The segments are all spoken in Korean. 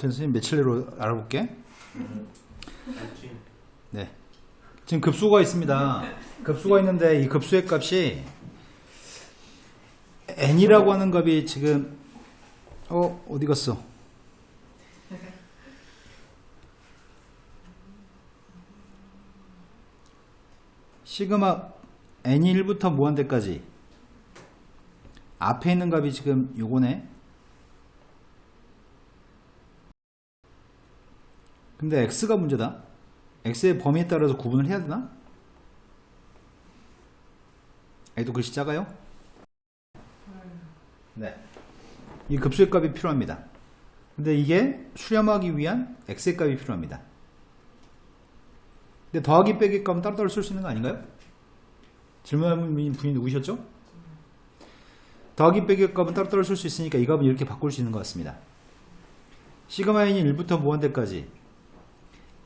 선생님 며칠 내로 알아볼게. 네. 지금 급수가 있습니다. 급수가 있는데 이 급수의 값이 n이라고 하는 값이 지금 어디 갔어? 시그마 n이 1부터 무한대까지 앞에 있는 값이 지금 요거네. 근데 x가 문제다. x의 범위에 따라서 구분을 해야 되나? 얘도 글씨 작아요? 네. 이 급수의 값이 필요합니다. 근데 이게 수렴하기 위한 x의 값이 필요합니다. 근데 더하기 빼기 값은 따로따로 쓸 수 있는 거 아닌가요? 질문하는 분이 누구셨죠? 더하기 빼기 값은 따로따로 쓸 수 있으니까 이 값은 이렇게 바꿀 수 있는 것 같습니다. 시그마 n이 1부터 무한대까지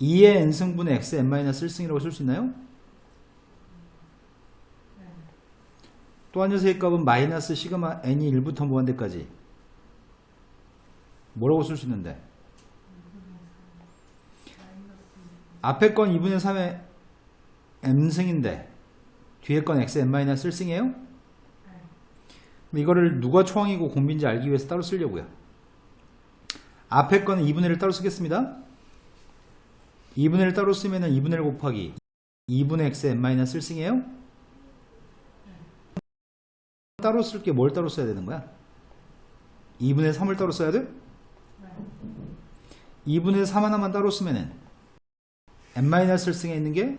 2의 n승분의 x n-1승이라고 쓸 수 있나요? 또 한 녀석의 값은 마이너스 시그마 n이 1부터 무한대까지 뭐라고 쓸 수 있는데? 앞에 건 2분의 3의 m승인데 뒤에 건 x n-1승이에요? 이거를 누가 초항이고 공비인지 알기 위해서 따로 쓰려고요. 앞에 거는 2분의 1을 따로 쓰겠습니다. 2분의 1 따로 쓰면은 2분의 1 곱하기 2분의 x n-1승이에요? 따로 쓸 게 뭘 따로 써야 되는 거야? 2분의 3을 따로 써야 돼? 2분의 3 하나만 따로 쓰면은 n-1승에 있는 게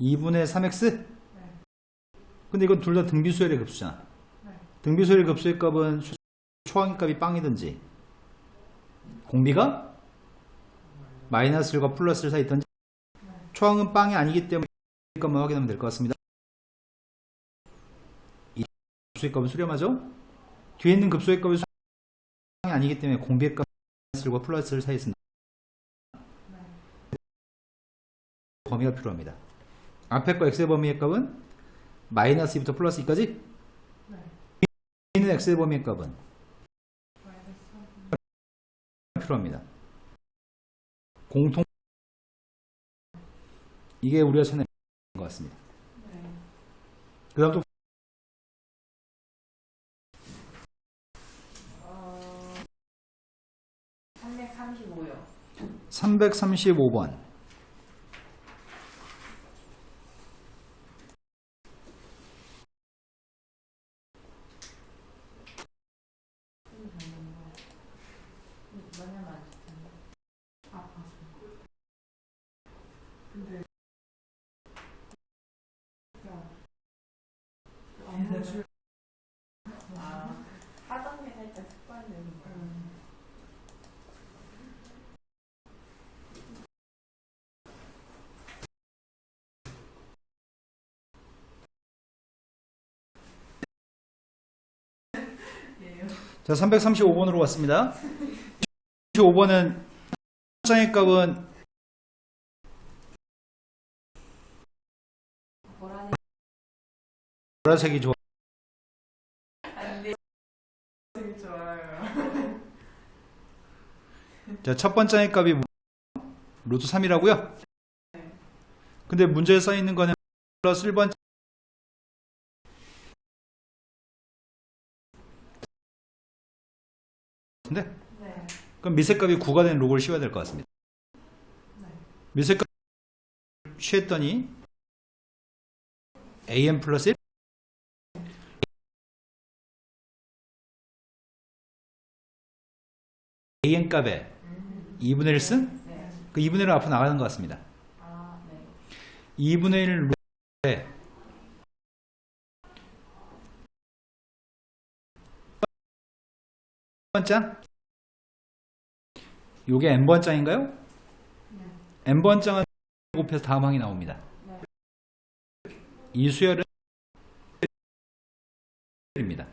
2분의 3x? 근데 이건 둘 다 등비수열의 급수잖아. 등비수열의 급수의 값은 초항의 값이 빵이든지 공비가 마이너스 1과 플러스 1 사이 있던지 초항은 빵이 아니기 때문에 이 값만 확인하면 될 것 같습니다. 이 급수의 값은 수렴하죠? 뒤에 있는 급수의 값이 빵이 아니기 때문에 공비의 값 마이너스 1과 플러스 1 사이 있습니다. 범위가 필요합니다. 앞에 거 x의 범위의 값은 마이너스 2부터 플러스 2까지? 있는 x의 범위의 값은 필요합니다. 공통 이게 우리가 찾는 것 같습니다. 그 다음 또 335요. 335번. 하던 게 살짝 습관되는 거. 자, 335번으로 왔습니다. 35번은 장의 값은 보라색이 좋아. 좋아요. 자, 첫 번째의 값이 루트 3이라고요? 근데 문제에 써 있는 거는 플러스 1번. 네. 그럼 미세 값이 9가 된 로그를 씌워야 될 것 같습니다. 미세 값 씌웠더니 an 플러스 1 an 값에 2분의 1 쓴? 그 2분의 1은 앞으로 나가는 것 같습니다. 2분의 1 로그에 번장? 요게 n번장인가요? n번장은 곱해서 다음 항이 나옵니다. 이 수열은 입니다.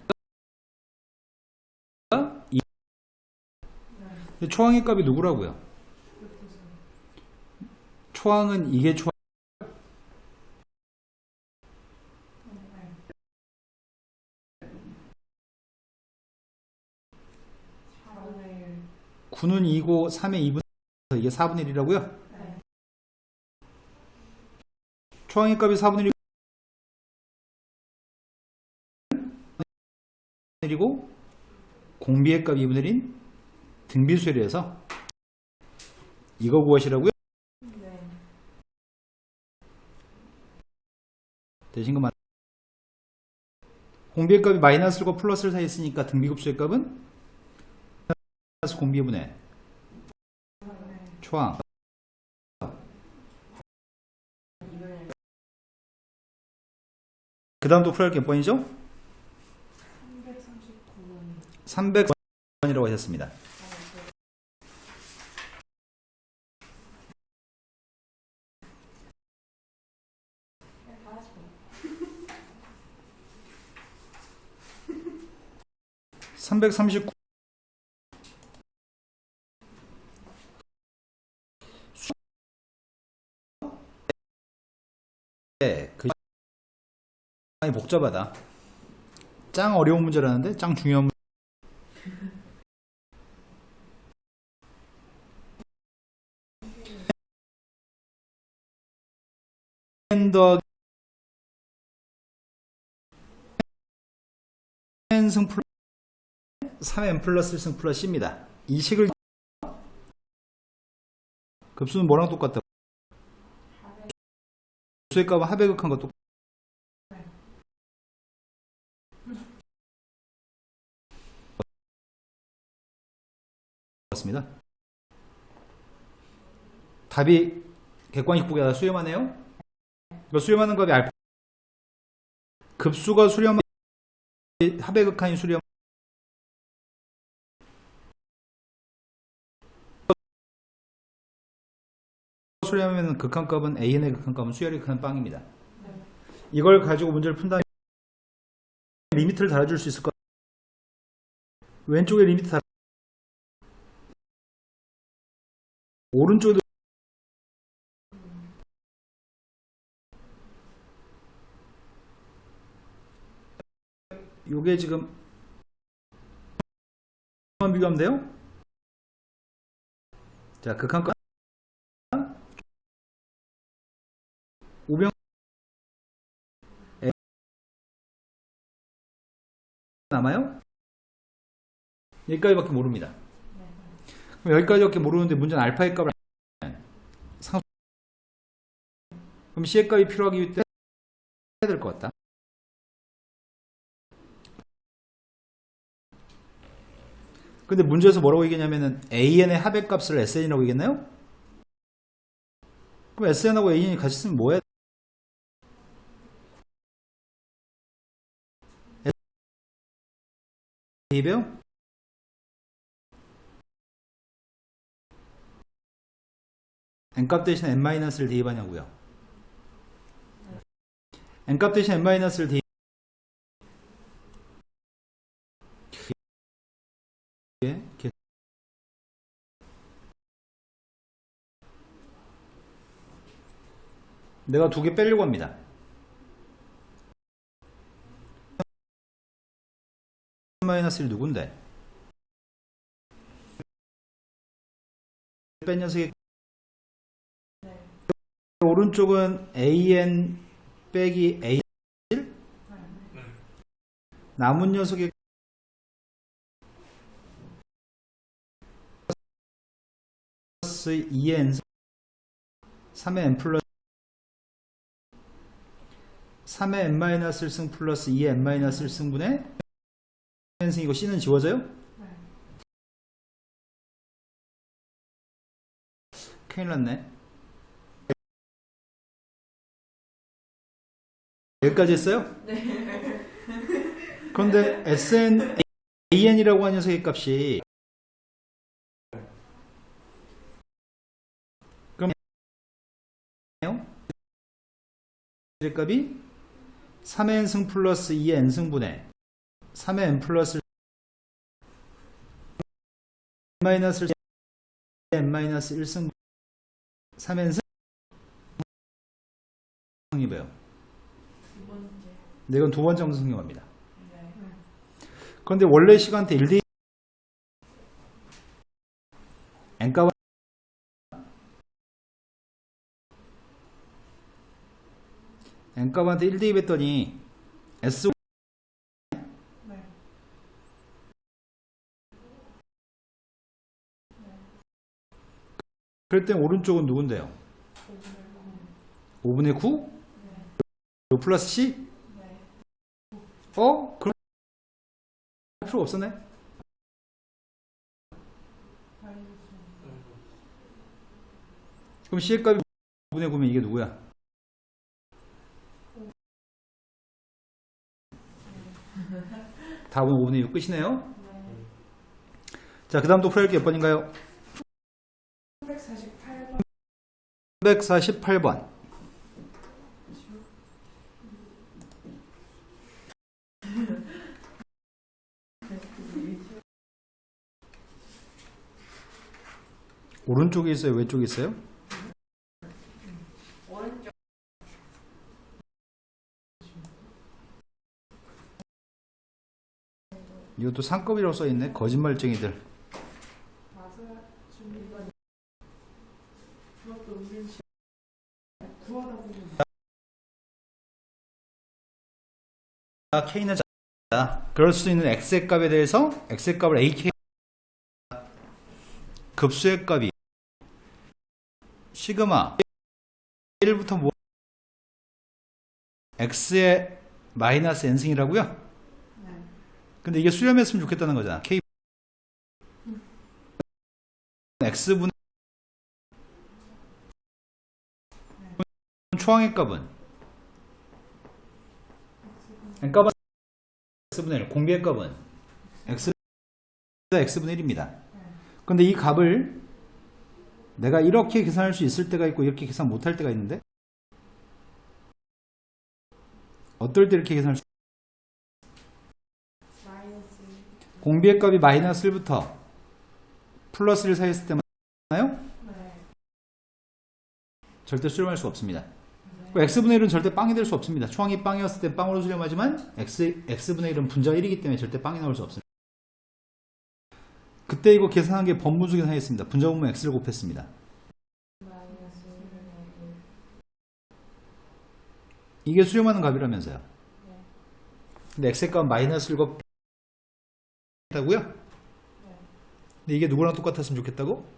초항의 값이 누구라고요? 초항은 이게 초항. 9는 2고 3의 2분의 1, 이게 4분의 1이라고요? 네. 초항의 값이 4분의 1이고 공비의 값 2분의 1인 등비수열이라서 이거 구하시라고요? 네. 되신 거 맞? 공비의 값이 마이너스과 플러스를 사이에 있으니까 등비급수의 값은 마이너스 공비분의 초항. 그 다음도 풀어야 할 게 몇 번이죠? 339번. 300번이라고 하셨습니다. 네, 다 하시고. 339. 그 많이 복잡하다. 짱 어려운 문제라는데 짱 중요한 문제. n 더하기 n승 플러스 3n 플러스 1승 플러스 c입니다. 이 식을 급수는 뭐랑 똑같다? 급수의 값은 합의 극한 것 똑같습니다. 답이 객관식 보기 하다 수렴하네요. 이거 수렴하는 값이 알파. 급수가 수렴 합의 극한이 수렴. 수렴하면 극한값은 an의 극한값은 수열의 극한 빵입니다. 이걸 가지고 문제를 푼다면 리미트를 달아줄 수 있을 것 같아요. 왼쪽에 리미트 달아. 오른쪽에도 요게 지금 비교하면 돼요. 자, 극한값 5병 남아요? 여기까지밖에 모릅니다. 그럼 여기까지밖에 모르는데 문제는 알파의 값을 상. 그럼 C의 값이 필요하기 때문에 해야 될 것 같다. 근데 문제에서 뭐라고 얘기했냐면은 AN의 합의 값을 SN이라고 얘기했나요? 그럼 SN하고 AN이 같이 쓰면 뭐 해야 돼? 대입해요? n값 대신 n-를 대입하냐고요. n값 대신 n-를 대입. 내가 두 개 빼려고 합니다. n-1 누군데? 뺀 녀석이 오른쪽은 an 빼기 a 남은 녀석이 플러스 2의 n 3의 n 플러스 3의 n-1승 플러스 2의 n-1승분의 n승. 이거 c는 지워져요? 큰일 났네. 여기까지 했어요? 네. 그런데 SN, AN이라고 하는 녀석의 값이 그럼 의 값이 3의 n승 플러스 2의 n승분의 3의 n 플러스 마이너스 n-1승 3의 n승 이고요. 네, 이건 두 번째 함수 성립합니다. 그런데 원래 시간대 1대 n값은 n값한테 1 대입했더니 S 네. 그럴 땐 오른쪽은 누군데요? 5분의 9? 요 플러스 C? 네. 그럼 할 필요 없었네? 그럼 C의 값이 5분의 9면 이게 누구야? 답은 5분의 6 끝이네요. 자, 그 다음 또 풀어야 할 게 몇 번인가요? 348번. 348번. 오른쪽에 있어요? 왼쪽에 있어요? 오른쪽. 이것도 상급이라고 써있네. 거짓말쟁이들. 맞아. 준비가. 그것도 은근히 구하다 보면. K는 작다. 그럴 수 있는 X의 값에 대해서 X의 값을 AK 급수의 값이 시그마 1부터 뭐 X의 마이너스 N승이라고요? 네. 근데 이게 수렴했으면 좋겠다는 거잖아. K X분의 초항의 값은 N값은 X분의 1, 공비의 값은 X분의 1입니다. 근데 이 값을 내가 이렇게 계산할 수 있을 때가 있고 이렇게 계산 못할 때가 있는데 어떨 때 이렇게 계산할 수 마이너스. 공비의 값이 마이너스 1부터 플러스 1 사이 있을 때만 나요? 네. 절대 수렴할 수 없습니다. X분의 1은 절대 빵이 될 수 없습니다. 초항이 빵이었을 때 빵으로 수렴하지만 X분의 1은 분자가 1이기 때문에 절대 빵이 나올 수 없습니다. 그때 이거 계산한 게 법무수 계산했습니다. 분자 분모 X를 곱했습니다. 마이너스. 이게 수렴하는 값이라면서요. 근데 X의 값은 마이너스 1 곱했다고요? 근데 이게 누구랑 똑같았으면 좋겠다고?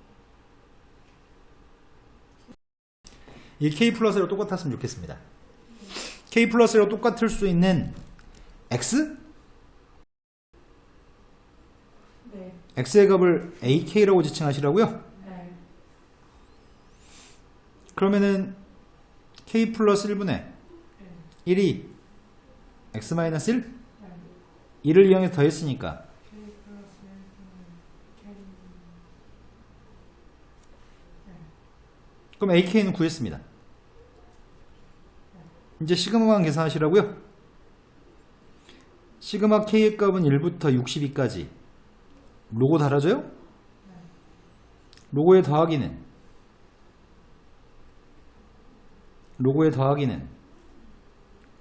이 K 플러스로 똑같았으면 좋겠습니다. K 플러스로 똑같을 수 있는 X? 네. X의 값을 AK라고 지칭하시라고요? 네. 그러면은 K 플러스 1분의 1이 X 마이너스 1? 1을 이용해서 더했으니까 K 플러스 1분의 K. 그럼 AK는 구했습니다. 이제 시그마만 계산하시라고요? 시그마 K의 값은 1부터 62까지 로고 달아줘요? 로고의 더하기는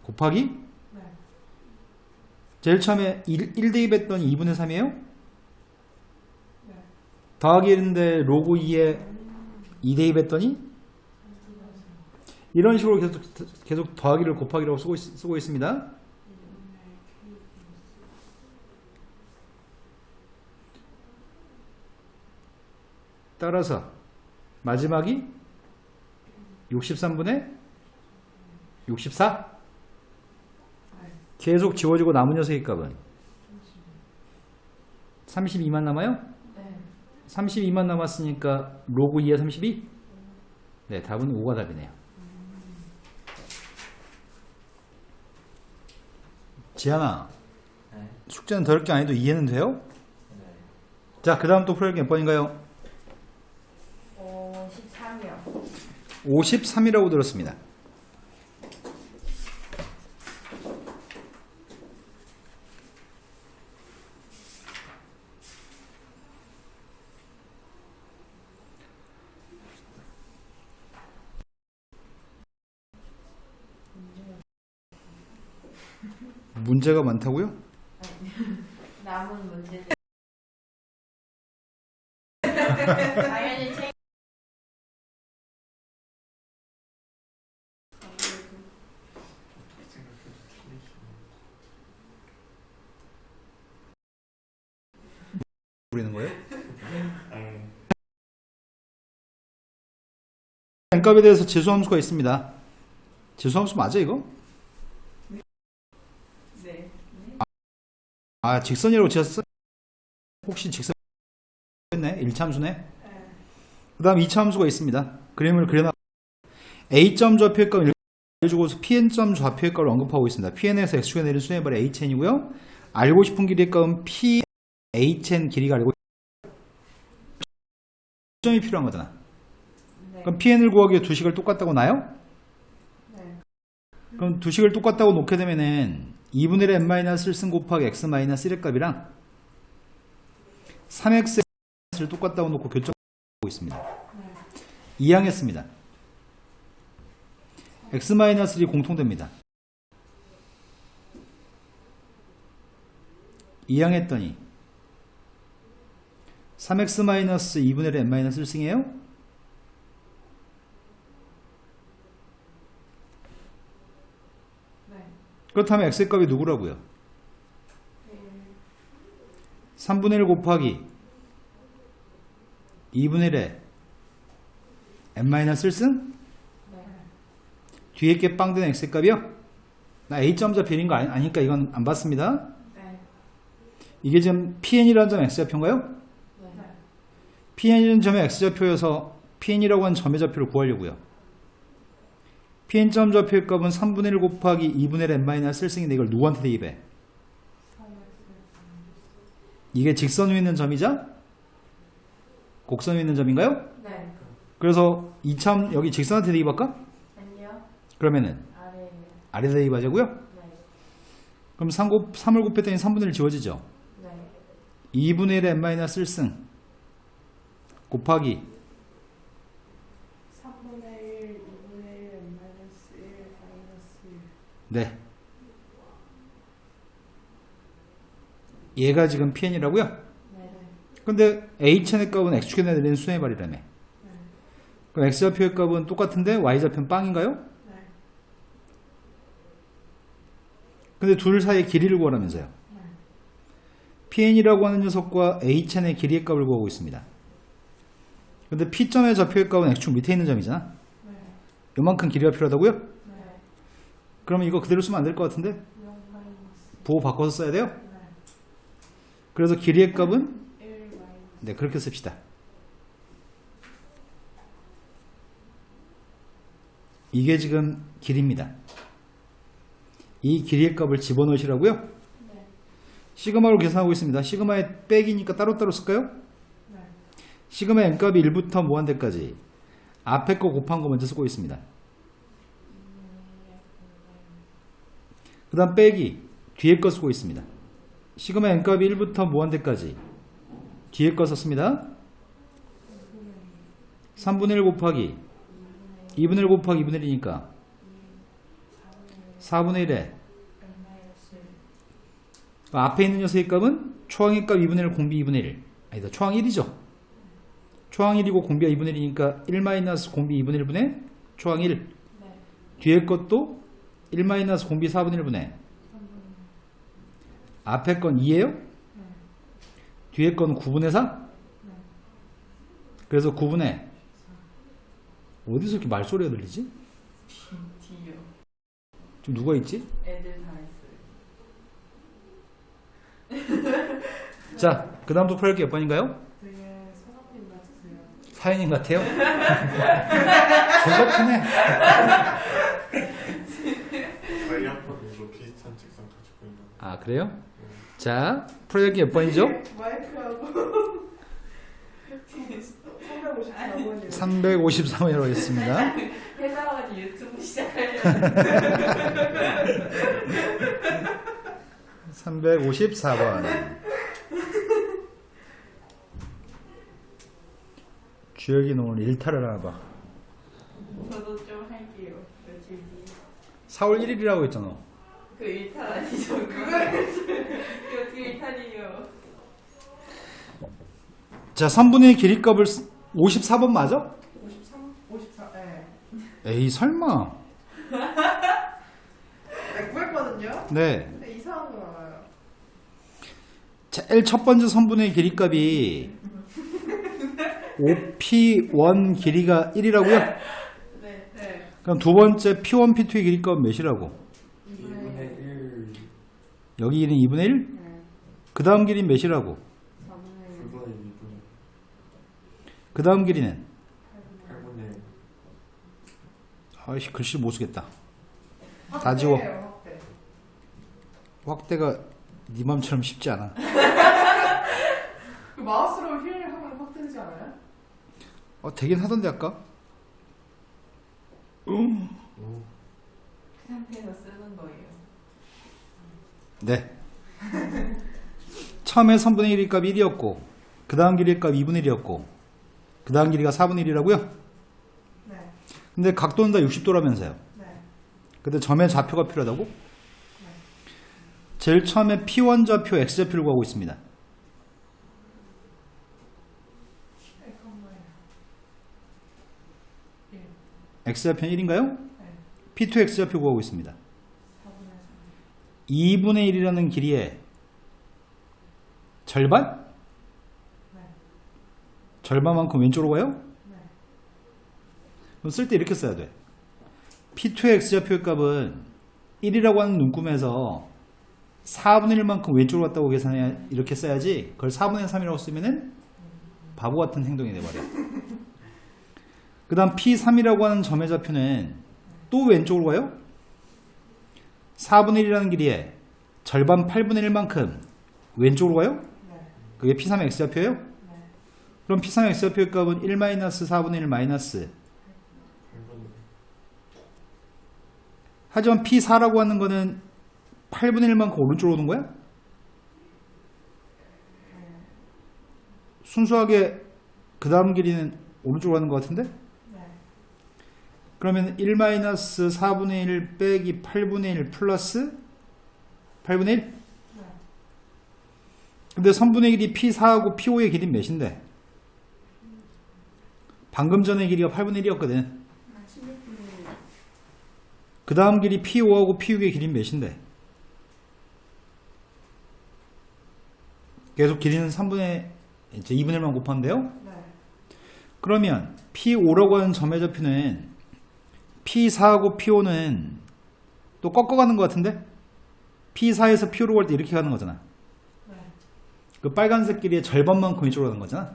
곱하기 네. 제일 처음에 1 대입했더니 2분의 3이에요? 네. 더하기 1인데 로고 2에 2 대입했더니 이런 식으로 계속 더하기를 곱하기라고 쓰고 있습니다. 따라서 마지막이 63분의 64 계속 지워지고 남은 녀석의 값은 32만 남아요? 네. 32만 남았으니까 로그 2에 32? 네, 답은 5가 답이네요. 지한아, 네. 숙제는 더럽게 안 해도 이해는 돼요? 네. 자, 그 다음 또 풀어야 할 게 몇 번인가요? 13이요. 53이라고 들었습니다. 문제가 많다고요? 남은 문제. 당연히 책. 부리는 거예요? n값에 대해서 재수함수가 있습니다. 재수함수 맞아 이거? 네. 아 직선이라고 지었어? 혹시 직선했네? 1차 함수네? 그 다음 2차 함수가 있습니다. 그림을 그려놔. A점 좌표의 값을 알려주고서 Pn점 좌표의 값을 언급하고 있습니다. Pn에서 x축에 내린 수의 발이 Hn이고요. 알고 싶은 길이의 값은 P, Hn 길이가 알고 점이 필요한 거잖아. 네. 그럼 Pn을 구하기 위해 두 식을 똑같다고 나요? 네. 그럼 두 식을 똑같다고 놓게 되면은 2분의 1 n-1승 곱하기 x-1의 값이랑 3x를 똑같다고 놓고 교점하고 있습니다. 네. 이항했습니다. x-1이 공통됩니다. 이항했더니 3x-2분의 1 n-1승이에요? 네. 그렇다면 x의 값이 누구라고요? 3분의 1 곱하기 2분의 1에 n-1승? 네. 뒤에 게 빵 되는 x의 값이요? 나 a점자 비린 거 아니니까 이건 안 봤습니다. 네. 이게 지금 pn이라는 점 x좌표인가요? 네. pn이라는 점의 x좌표여서 pn이라고 하는 점의 좌표를 구하려고요. pn점 좌표의 값은 3분의 1 곱하기 2분의 1 n-1승인데 이걸 누구한테 대입해? 이게 직선 위에 있는 점이자 곡선 위에 있는 점인가요? 네. 그래서 이참 여기 직선한테 대입할까? 아니요. 그러면은 아래에요. 아래 대입하자고요? 네. 그럼 3을 곱했더니 3분의 1 지워지죠? 네. 2분의 1 n-1승 곱하기 3분의 1, 2분의 1, 마이너스 1, 마이너스 1. 네. 얘가 지금 pn이라고요? 네. 근데 h의 값은 x축에 내린 수의 발이라며. 네. 그럼 x좌표의 값은 똑같은데 y좌표는 빵인가요? 네. 근데 둘 사이의 길이를 구하라면서요. 네. pn이라고 하는 녀석과 h의 길이의 값을 구하고 있습니다. 근데 p점의 좌표의 값은 x축 밑에 있는 점이잖아. 네. 요만큼 길이가 필요하다고요? 네. 그러면 이거 그대로 쓰면 안 될 것 같은데? 0 마이너스 부호 바꿔서 써야 돼요? 네. 그래서 길이의 값은 1 마이너스. 네, 그렇게 씁시다. 이게 지금 길이입니다. 이 길이의 값을 집어넣으시라고요? 네. 시그마로 계산하고 있습니다. 시그마의 빼기니까 따로따로 쓸까요? 네. 시그마 n값이 1부터 무한대까지 앞에 거 곱한 거 먼저 쓰고 있습니다. 그 다음 빼기 뒤에 거 쓰고 있습니다. 시그마 n값이 1부터 무한대까지 뒤에 거 썼습니다. 3분의 1 곱하기 2분의 1 곱하기 2분의 1이니까 4분의 1에 앞에 있는 녀석의 값은 초항의 값 2분의 1 공비 2분의 1 아니다 초항 1이죠. 초항 1이고 공비가 2분의 1이니까 1 마이너스 공비 2분의 1분의 초항 1 네. 뒤에 것도 1 마이너스 공비 4분의 1분의 앞에 건 2예요? 네. 뒤에 건 9분의 4? 네. 그래서 9분의 어디서 이렇게 말소리가 들리지? D요. 지금 누가 있지? 애들 다 했어요. 자, 그 다음부터 풀어야 할 게 몇 번인가요? 되게 선생님 같으세요. 사연인 같아요? 졸라 크네. 저희 학교도 비슷한 책상 가지고 있는 아, 그래요? 자, 풀어야 할 게 몇 번이죠? 마이크하고 354번이요. 353번이라고 했습니다. 회사와가지고 유튜브 시작하려고. 354번. 주혁이는 오늘 일탈을 하나 봐. 저도 좀 할게요. 며칠 뒤에. 4월 1일이라고 했잖아. 그 일탈 아니죠? 그거 어떻게 일탈이에요? 자, 3분의 길이값을 54번 맞아? 53, 54, 네. 에이, 설마. 네, 구했거든요? 네. 근데 이상한 거 나와요. 제일 첫 번째 선분의 길이값이 5p1 길이가 1이라고요? 네. 네. 그럼 두 번째 p1, p2의 길이값은 몇이라고? 2분의 1 여기 길이는 2분의 1? 네. 그 다음 길이는 몇이라고? 4분의 9분의 2분의 그 다음 길이는? 8분의 1 아이씨, 글씨 못 쓰겠다. 다 지워. 확대. 확대가 네 맘처럼 쉽지 않아. 그 마우스로 휠 하면 확대되지 않아요? 되긴 하던데 아까? 그 상태에서 쓰는 거예요. 네. 처음에 3분의 1의 값이 1이었고 그 다음 길이의 값이 2분의 1이었고 그 다음 길이가 4분의 1이라고요? 네. 근데 각도는 다 60도라면서요. 네. 근데 점의 좌표가 필요하다고? 제일 처음에 P1 좌표, X 좌표를 구하고 있습니다. X 좌표는 1인가요? P2 X 좌표 구하고 있습니다. 2분의 1이라는 길이의 절반? 절반만큼 왼쪽으로 가요? 그럼 쓸 때 이렇게 써야 돼. P2의 X 좌표의 값은 1이라고 하는 눈금에서 4분의 1만큼 왼쪽으로 갔다고 계산해야 이렇게 써야지 그걸 4분의 3이라고 쓰면은 바보 같은 행동이 돼버려. 그 다음 P3이라고 하는 점의 좌표는 또 왼쪽으로 가요? 4분의 1이라는 길이에 절반 8분의 1만큼 왼쪽으로 가요? 그게 P3의 X좌표예요? 그럼 P3의 X좌표의 값은 1-4분의 1 마이너스 8분의 1 하지만 P4라고 하는 거는 8분의 1만큼 오른쪽으로 오는 거야? 순수하게 그 다음 길이는 오른쪽으로 가는 것 같은데? 그러면 1-4분의 1 빼기 8분의 1 플러스 8분의 1? 근데 3분의 1이 P4하고 P5의 길이는 몇인데? 방금 전의 길이가 8분의 1이었거든. 그 다음 길이 P5하고 P6의 길이는 몇인데? 계속 길이는 3분의 이제 2분의 1만 곱하는데요? 그러면 P5라고 하는 점의 좌표는 P4하고 P5는 또 꺾어가는 것 같은데? P4에서 P5로 갈 때 이렇게 가는 거잖아. 그 빨간색 길이의 절반만큼 이쪽으로 가는 거잖아.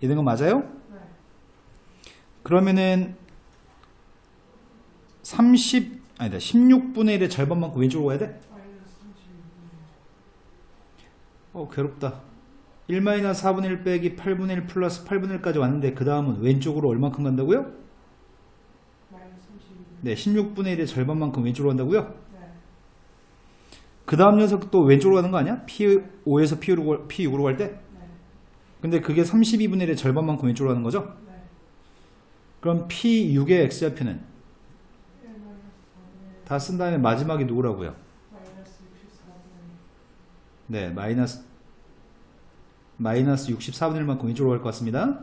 이런 거 맞아요? 그러면은 16분의 1의 절반만큼 왼쪽으로 가야 돼? 괴롭다. 1-4분의 1 빼기 8분의 1 플러스 8분의 1까지 왔는데 그 다음은 왼쪽으로 얼만큼 간다고요? 네, 16분의 1의 절반만큼 왼쪽으로 간다고요? 그 다음 녀석도 왼쪽으로 가는 거 아니야? P5에서 P6으로 갈 때? 근데 그게 32분의 1의 절반만큼 왼쪽으로 가는 거죠? 그럼 P6의 X좌표는 다 쓴 다음에 마지막이 누구라고요? 네, 마이너스 64분의 1만큼 왼쪽으로 갈 것 같습니다.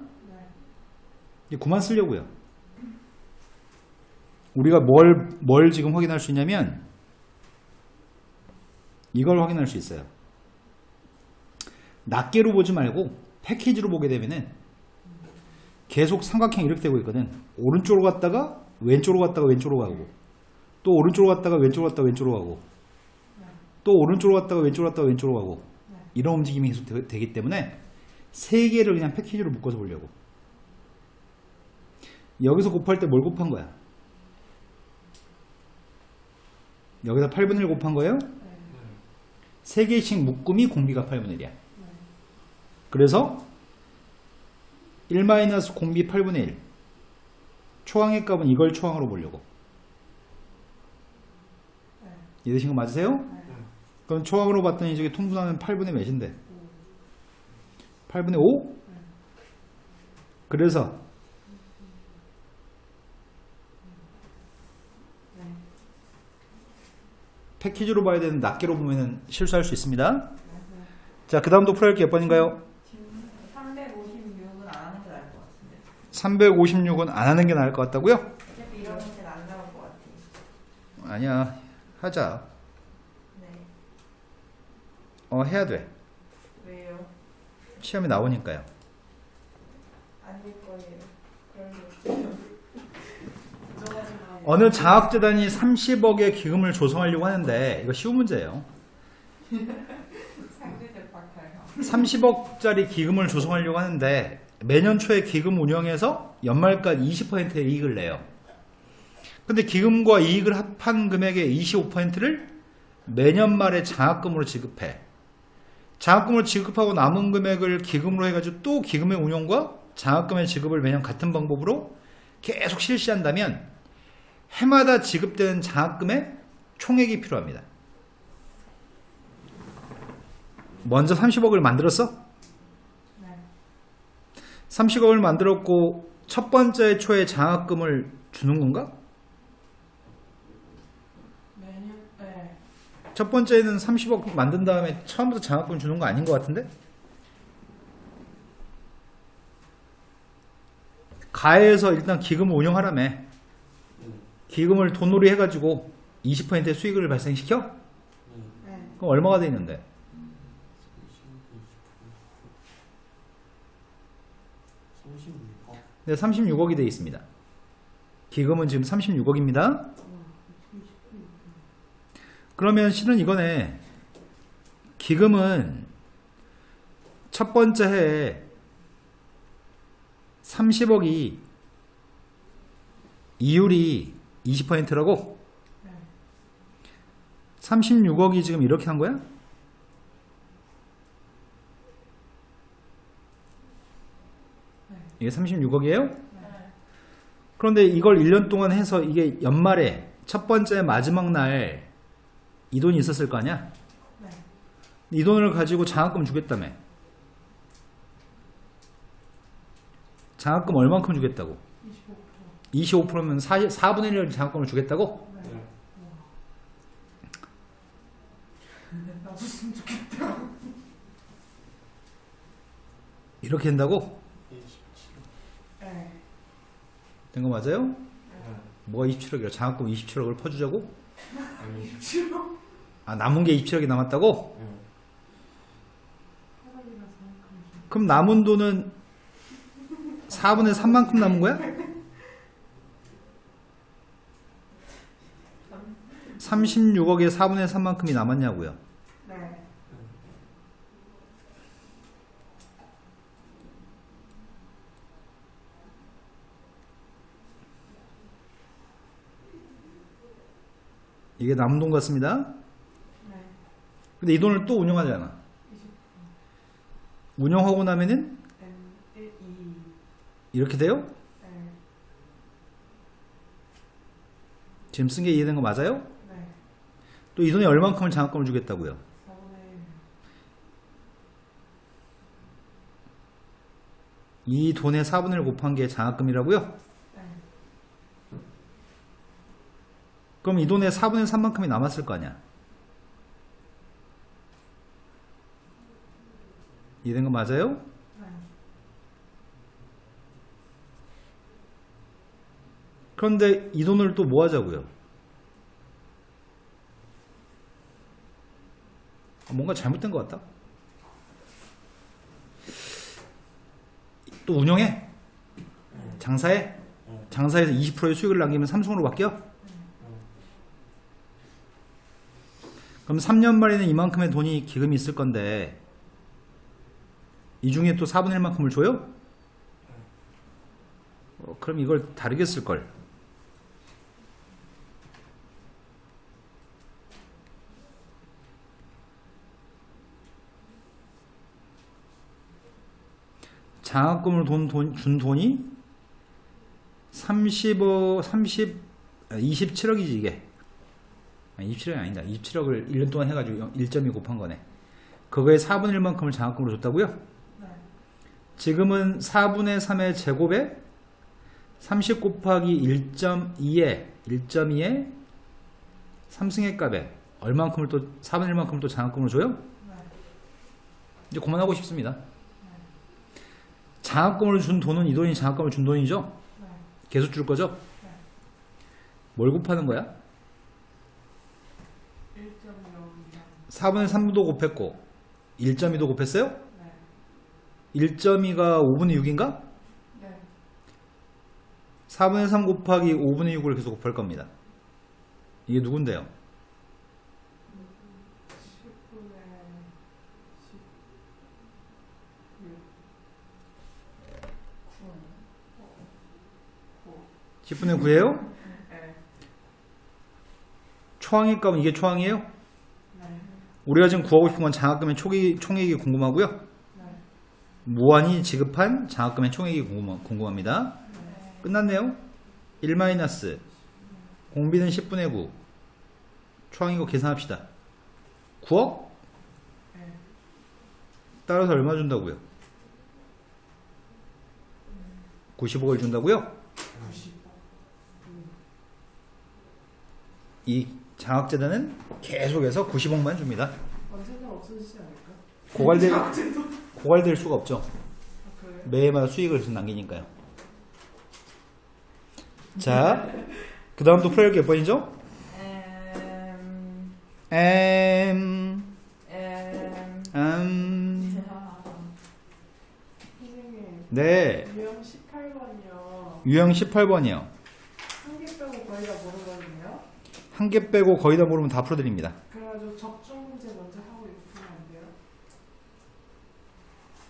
이제 그만 쓰려고요. 우리가 뭘 지금 확인할 수 있냐면 이걸 확인할 수 있어요. 낱개로 보지 말고 패키지로 보게 되면은 계속 삼각형이 이렇게 되고 있거든. 오른쪽으로 갔다가 왼쪽으로 갔다가 왼쪽으로 가고 또 오른쪽으로 갔다가 왼쪽으로 갔다가 왼쪽으로 가고 또 오른쪽으로 갔다가 왼쪽으로 갔다가 왼쪽으로 가고 이런 움직임이 계속 되기 때문에 세 개를 그냥 패키지로 묶어서 보려고. 여기서 곱할 때 뭘 곱한 거야? 여기다 8분의 1 곱한 거예요? 세 개씩 묶음이 공비가 8분의 1이야. 그래서 1-공비 8분의 1 초항의 값은 이걸 초항으로 보려고. 이해되신 거 맞으세요? 그럼 초항으로 봤더니 저게 통분하면 8분의 몇인데? 8분의 5? 그래서 패키지로 봐야 되는 낱개로 보면 실수할 수 있습니다. 자, 그 다음도 풀어야 할 게 몇 번인가요? 305번. 356은 안 하는 게 나을 것 같다고요? 어차피 이런 문제는 안 나올 것 같아. 아니야, 하자. 네. 해야 돼. 왜요? 시험에 나오니까요. 아닐 거예요. 그런 게 없어요. 부정하지 마요. 어느 장학재단이 30억의 기금을 조성하려고 하는데 이거 쉬운 문제예요. 상대들 박하요. 30억짜리 기금을 조성하려고 하는데 매년 초에 기금 운영해서 연말까지 20%의 이익을 내요. 근데 기금과 이익을 합한 금액의 25%를 매년 말에 장학금으로 지급해. 장학금을 지급하고 남은 금액을 기금으로 해가지고 또 기금의 운용과 장학금의 지급을 매년 같은 방법으로 계속 실시한다면 해마다 지급되는 장학금의 총액이 필요합니다. 먼저 30억을 만들었어? 네. 30억을 만들었고 첫 번째 초에 장학금을 주는 건가? 매년 네. 첫 번째는 30억 만든 다음에 처음부터 장학금 주는 거 아닌 것 같은데? 가에서 일단 기금을 운영하라며. 기금을 돈으로 해가지고 20%의 수익을 발생시켜? 네. 그럼 얼마가 돼 있는데? 네, 36억이 돼 있습니다. 기금은 지금 36억입니다. 그러면 실은 이거네. 기금은 첫 번째 해에 30억이 이율이 20%라고? 네. 36억이 지금 이렇게 한 거야? 이게 36억이에요? 네. 그런데 이걸 1년 동안 해서 이게 연말에 첫 번째 마지막 날 이 돈이 있었을 거 아니야? 네. 이 돈을 가지고 장학금 주겠다며. 장학금 얼만큼 주겠다고? 25%. 25%면 4분의 1을 장학금을 주겠다고? 네. 나줬으면 좋겠다. 이렇게 된다고? 네. 된 거 맞아요? 네. 뭐가 27억이야? 장학금 27억을 퍼주자고? 아니, 싫어. 아, 남은 게 27억이 남았다고? 사람이라서 그럼 남은 돈은 4분의 3만큼 남은 거야? 36억에 4분의 3만큼이 남았냐고요? 네. 이게 남은 돈 같습니다. 네. 근데 이 돈을 또 운영하잖아. 20%. 운영하고 나면은 N1, 2. 이렇게 돼요? 네. 지금 쓴 게 이해된 거 맞아요? 네. 또 이 돈에 얼만큼을 장학금을 주겠다고요? 4분의 1. 이 돈의 4분의 1 곱한 게 장학금이라고요? 네. 그럼 이 돈의 4분의 3만큼이 남았을 거 아니야? 이해된 거 맞아요? 네. 그런데 이 돈을 또 뭐 하자고요? 뭔가 잘못된 것 같다? 또 운영해? 장사해? 장사해서 20%의 수익을 남기면 삼성으로 바뀌어? 그럼 3년 말에는 이만큼의 돈이 기금이 있을 건데 이 중에 또 4분의 1만큼을 줘요? 그럼 이걸 다르게 쓸걸. 장학금을 준 돈이 27억이지 이게. 27억이 아니다. 27억을 1년 동안 해가지고 1.2 곱한 거네. 그거의 4분의 1만큼을 장학금으로 줬다고요? 네. 지금은 4분의 3의 제곱에 30 곱하기 1.2에 3승의 값에 얼만큼을 또 4분의 1만큼을 또 장학금으로 줘요? 네. 이제 그만하고 싶습니다. 장학금을 준 돈은 이 돈이 장학금을 준 돈이죠? 네. 계속 줄 거죠? 네. 뭘 곱하는 거야? 1.0. 4분의 3도 곱했고 1.2도 곱했어요? 네. 1.2가 5분의 6인가? 네. 4분의 3 곱하기 5분의 6을 계속 곱할 겁니다. 이게 누군데요? 10분의 10. 10분의 9예요? 네. 초항의 값은 이게 초항이에요? 네. 우리가 지금 구하고 싶은 건 장학금의 총액이 궁금하고요. 네. 무한히 지급한 장학금의 총액이 궁금합니다. 네. 끝났네요. 1 마이너스 공비는 10분의 9 초항인 거 계산합시다. 9억? 네. 따라서 얼마 준다고요? 90억을 준다고요? 90. 이 장학재단은 계속해서 90억만 줍니다. 언제든 없어지지 않을까? 고갈될 수가 없죠. 아, 그래요? 매해마다 수익을 계속 남기니까요. 자, 그 다음 또 풀어야 할 게 몇 번이죠? 선생님. 네, 유형 18번이요. 유형 18번이요. 한 개 빼고 거의 다 모르거든요. 한 개 빼고 거의 다 모르면 다 풀어드립니다. 그래가지고 적중 문제 먼저 하고 있으면 안 돼요?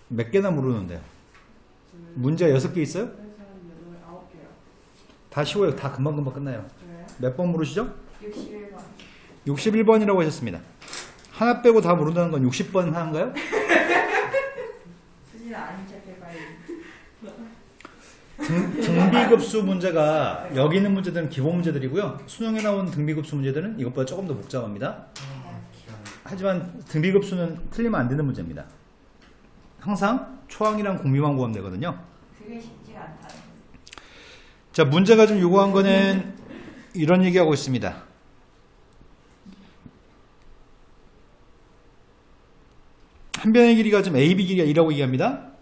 몇 개나 모르는데요. 문제가 6개 있어요? 그래서 9개요. 다 쉬워요. 다 금방금방 끝나요. 그래요? 몇 번 모르시죠? 61번. 61번이라고 하셨습니다. 하나 빼고 다 모른다는 건 60번 하는가요? 수진 아닌 척 해봐요. 등비급수 문제가 여기 있는 문제들은 기본 문제들이고요. 수능에 나온 등비급수 문제들은 이것보다 조금 더 복잡합니다. 하지만 등비급수는 틀리면 안 되는 문제입니다. 항상 초항이랑 공비만 구하면 되거든요. 그게 쉽지가 않다. 자, 문제가 좀 요구한 거는 이런 얘기하고 있습니다. 한 변의 길이가 지금 AB 길이가 2라고 얘기합니다.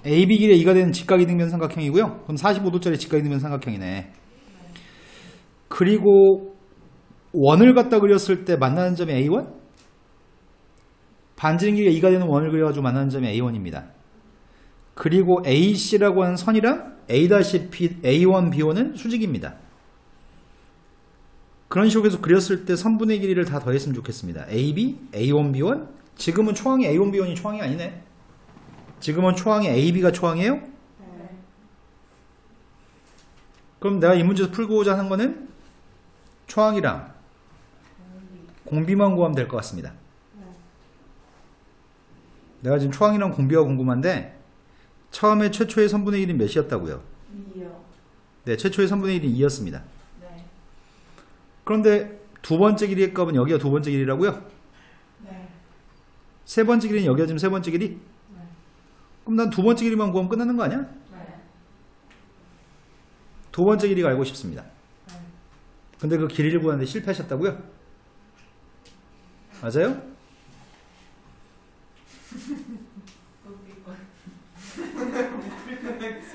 AB 길이가 2가 되는 직각이등변 삼각형이고요. 그럼 45도짜리 직각이등변 삼각형이네. 그리고 원을 갖다 그렸을 때 만나는 점이 A1? 반지름 길이가 2가 되는 원을 그려가지고 만나는 점이 A1입니다. 그리고 AC라고 하는 선이랑 A-B, A1, B1은 수직입니다. 그런 식으로 해서 그렸을 때 선분의 길이를 다 더했으면 좋겠습니다. AB, A1, B1. 지금은 초항이 A1, B1이 초항이 아니네. 지금은 초항이 AB가 초항이에요? 네. 그럼 내가 이 문제에서 풀고자 하는 거는 초항이랑 공비만 구하면 될 것 같습니다. 네. 내가 지금 초항이랑 공비가 궁금한데 처음에 최초의 선분의 길이는 몇이었다고요? 2요. 네, 최초의 선분의 길이는 2였습니다. 네. 그런데 두 번째 길이의 값은 여기가 두 번째 길이라고요? 네. 세 번째 길이는 여기가 지금 세 번째 길이? 네. 그럼 난 두 번째 길이만 구하면 끝나는 거 아니야? 네. 두 번째 길이가 알고 싶습니다. 네. 근데 그 길이를 구하는데 실패하셨다고요? 맞아요?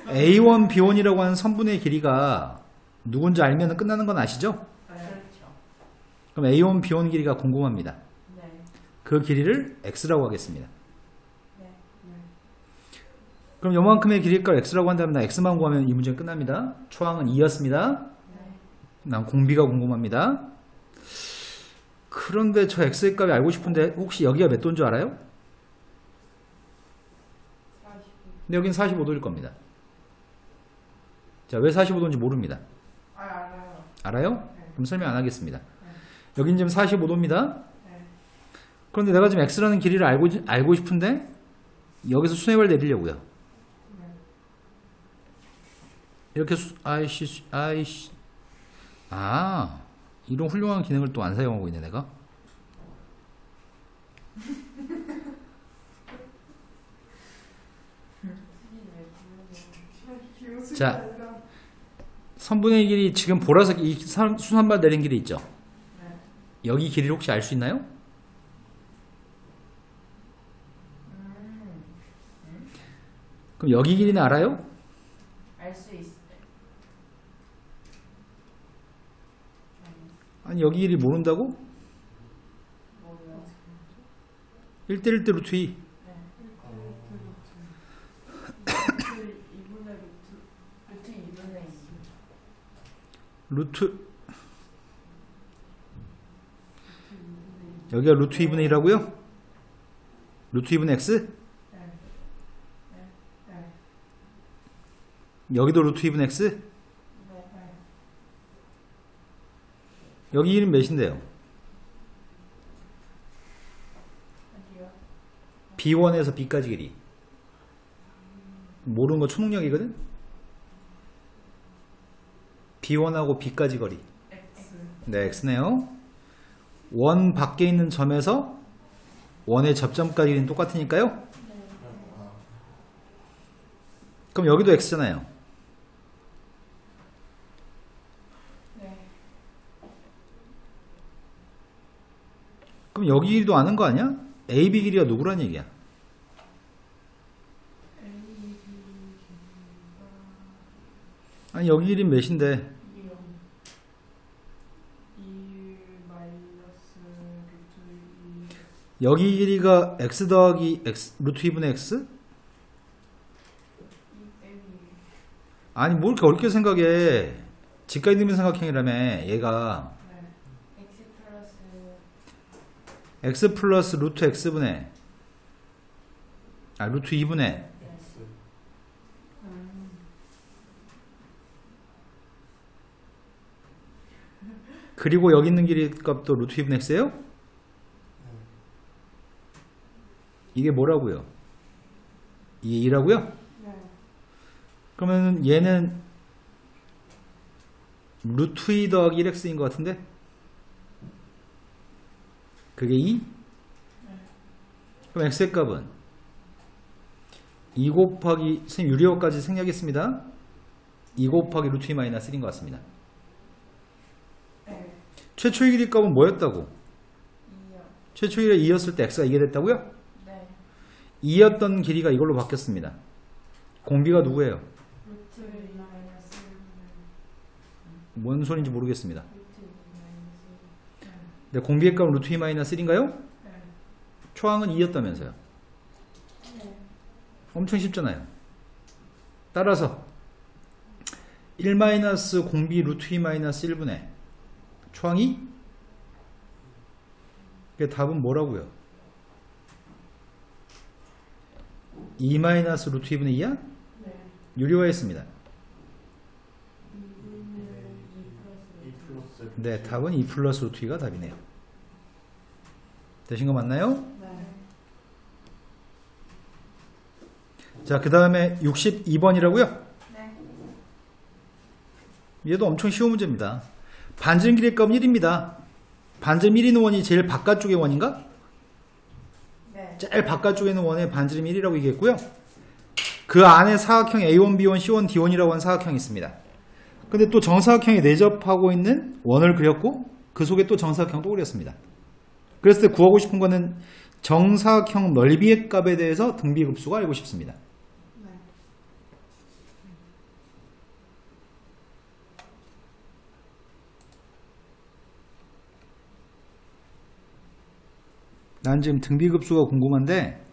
A1, B1이라고 하는 선분의 길이가 누군지 알면 끝나는 건 아시죠? 그렇죠. 그럼 A1, B1 길이가 궁금합니다. 네. 그 길이를 X라고 하겠습니다. 네. 그럼 요만큼의 길이값 X라고 한다면 나 X만 구하면 이 문제는 끝납니다. 초항은 2였습니다. 네. 난 공비가 궁금합니다. 그런데 저 X의 값이 알고 싶은데 혹시 여기가 몇 도인 줄 알아요? 40. 근데 여긴 45도일 겁니다. 자, 왜 45도인지 모릅니다. 알아요. 알아요? 네. 그럼 설명 안 하겠습니다. 여긴 지금 45도입니다. 네. 그런데 내가 지금 X라는 길이를 알고 싶은데 여기서 수행을 내리려고요. 네. 이렇게 이런 훌륭한 기능을 또 안 사용하고 있네 내가. 자, 선분의 길이 지금 보라색 이 수산발 내린 길이 있죠? 네. 여기 길이를 혹시 알 수 있나요? 그럼 여기 길이는 알아요? 알 수 있어요. 아니 여기 길이 모른다고? 뭐요? 1대1 대 루트 2. 루트 여기가 루트 2분의 1이라고요? 루트 2분의 x? 여기도 루트 2분의 x? 여기 길이는 몇인데요? B1에서 B까지 길이. 모르는 거 초능력이거든? B1하고 B까지 거리. 네, X네요. 원 밖에 있는 점에서 원의 접점까지 길이는 똑같으니까요. 그럼 여기도 X잖아요. 그럼 여기 길이도 아는 거 아니야? AB 길이가 누구란 얘기야? 아니 여기 길이는 몇인데? 여기 길이가 x 더하기 x 루트 2분의 x? 아니 뭘 이렇게 어렵게 생각해. 직가의 등비 삼각형이라며 얘가 x 플러스 루트 x분의 루트 2분의 그리고 여기 있는 길이 값도 루트 2분의 x예요? 이게 뭐라고요? 이게 2라고요? 그러면 얘는 루트 2 더하기 1x인 것 같은데? 그게 2? 그럼 x의 값은 2 곱하기 선생님 유리어까지 생략했습니다. 2 곱하기 루트 2 마이너스 1인 것 같습니다. 최초의 길이 값은 뭐였다고? 2요. 최초의 길이가 2였을 때 x가 2가 됐다고요? 네. 2였던 길이가 이걸로 바뀌었습니다. 공비가 누구예요? 루트 2 마이너스 1. 뭔 소리인지 모르겠습니다. 루트 2 마이너스 1. 근데 공비의 값은 루트 2 마이너스 1인가요? 네. 초항은 2였다면서요. 네. 엄청 쉽잖아요. 따라서 1 마이너스 공비 루트 2 마이너스 1분의 초항이? 그 답은 뭐라고요? 2 마이너스 루트 2분의 2야? 네. 유리화했습니다. 2 플러스 네, 답은 2 플러스 루트 2가 답이네요. 되신 거 맞나요? 네. 자, 그 다음에 62번이라고요? 네. 얘도 엄청 쉬운 문제입니다. 반지름 길이의 값은 1입니다. 반지름 1인 원이 제일 바깥쪽의 원인가? 네. 제일 바깥쪽에 있는 원의 반지름 1이라고 얘기했고요. 그 안에 사각형 A1, B1, C1, D1이라고 하는 사각형이 있습니다. 근데 또 정사각형에 내접하고 있는 원을 그렸고 그 속에 또 정사각형 또 그렸습니다. 그랬을 때 구하고 싶은 거는 정사각형 넓이의 값에 대해서 등비급수가 알고 싶습니다. 네. 난 지금 등비급수가 궁금한데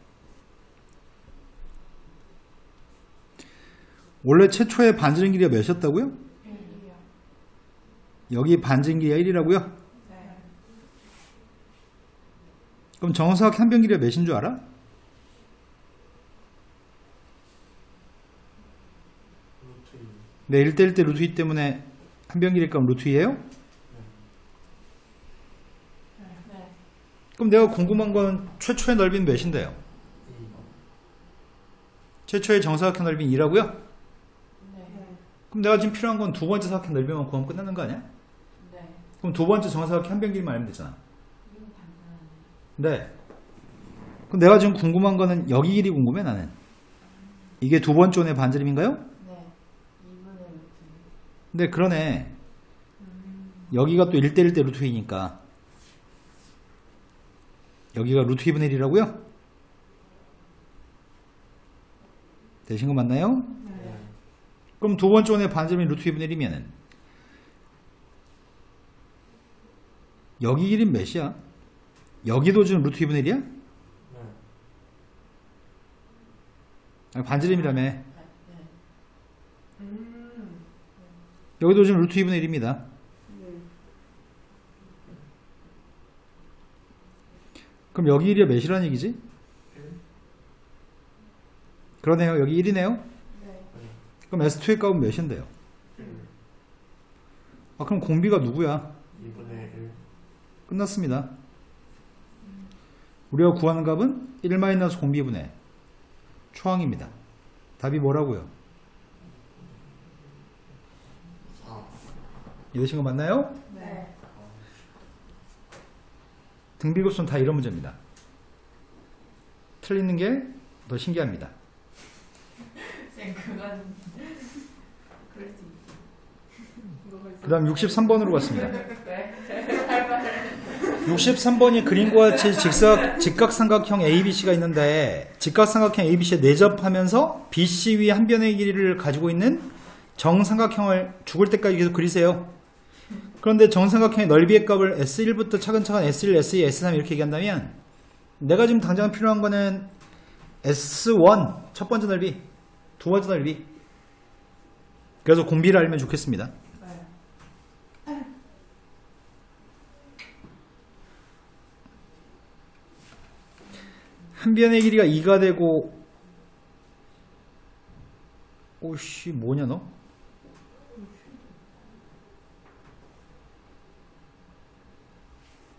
원래 최초의 반지름 길이가 몇이었다고요? 1이요. 여기 반지름 길이가 1이라고요? 네. 그럼 정사각 한 변 길이가 몇인 줄 알아? 루트 2. 네, 1대1 대 루트 2 때문에 한 변 길이 값 루트 2예요? 네. 그럼 내가 궁금한 건 최초의 넓이는 몇인데요? 2. 최초의 정사각형 넓이는 2라고요? 네. 그럼 내가 지금 필요한 건 두 번째 사각형 넓이만 구하면 끝나는 거 아니야? 네. 그럼 두 번째 정사각형 한 변 길이만 알면 되잖아. 이건 간단하네. 네. 그럼 내가 지금 궁금한 거는 여기 길이 궁금해 나는. 이게 두 번째 원의 반지름인가요? 네. 2분의 루트. 네, 그러네. 여기가 또 1대1 대 루트 2니까 여기가 루트 2분의 1이라고요? 되신 거 맞나요? 네. 그럼 두 번째 원의 반지름이 루트 2분의 1이면은 여기 길이 몇이야? 여기도 지금 루트 2분의 1이야? 네. 반지름이라며. 네. 여기도 지금 루트 2분의 1입니다. 그럼 여기 1이 몇이라는 얘기지? 그러네요. 여기 1이네요. 네. 그럼 S2의 값은 몇인데요? 아, 그럼 공비가 누구야? 2분의 1. 끝났습니다. 우리가 구하는 값은 1 공비분의 초항입니다. 답이 뭐라고요? 4. 이해되신 거 맞나요? 네. 등비급수는 다 이런 문제입니다. 틀리는 게 더 신기합니다. 쌤 그건 그럴 수 있지. 그 다음 63번으로 갔습니다. 네. 63번이 그림과 같이 직각삼각형 ABC가 있는데 직각삼각형 ABC에 내접하면서 BC 위 한 변의 길이를 가지고 있는 정삼각형을 죽을 때까지 계속 그리세요. 그런데 정삼각형의 넓이의 값을 S1부터 차근차근 S1, S2, S3 이렇게 얘기한다면 내가 지금 당장 필요한 거는 S1 첫 번째 넓이, 두 번째 넓이. 그래서 공비를 알면 좋겠습니다. 네. 한 변의 길이가 2가 되고 오씨 뭐냐 너?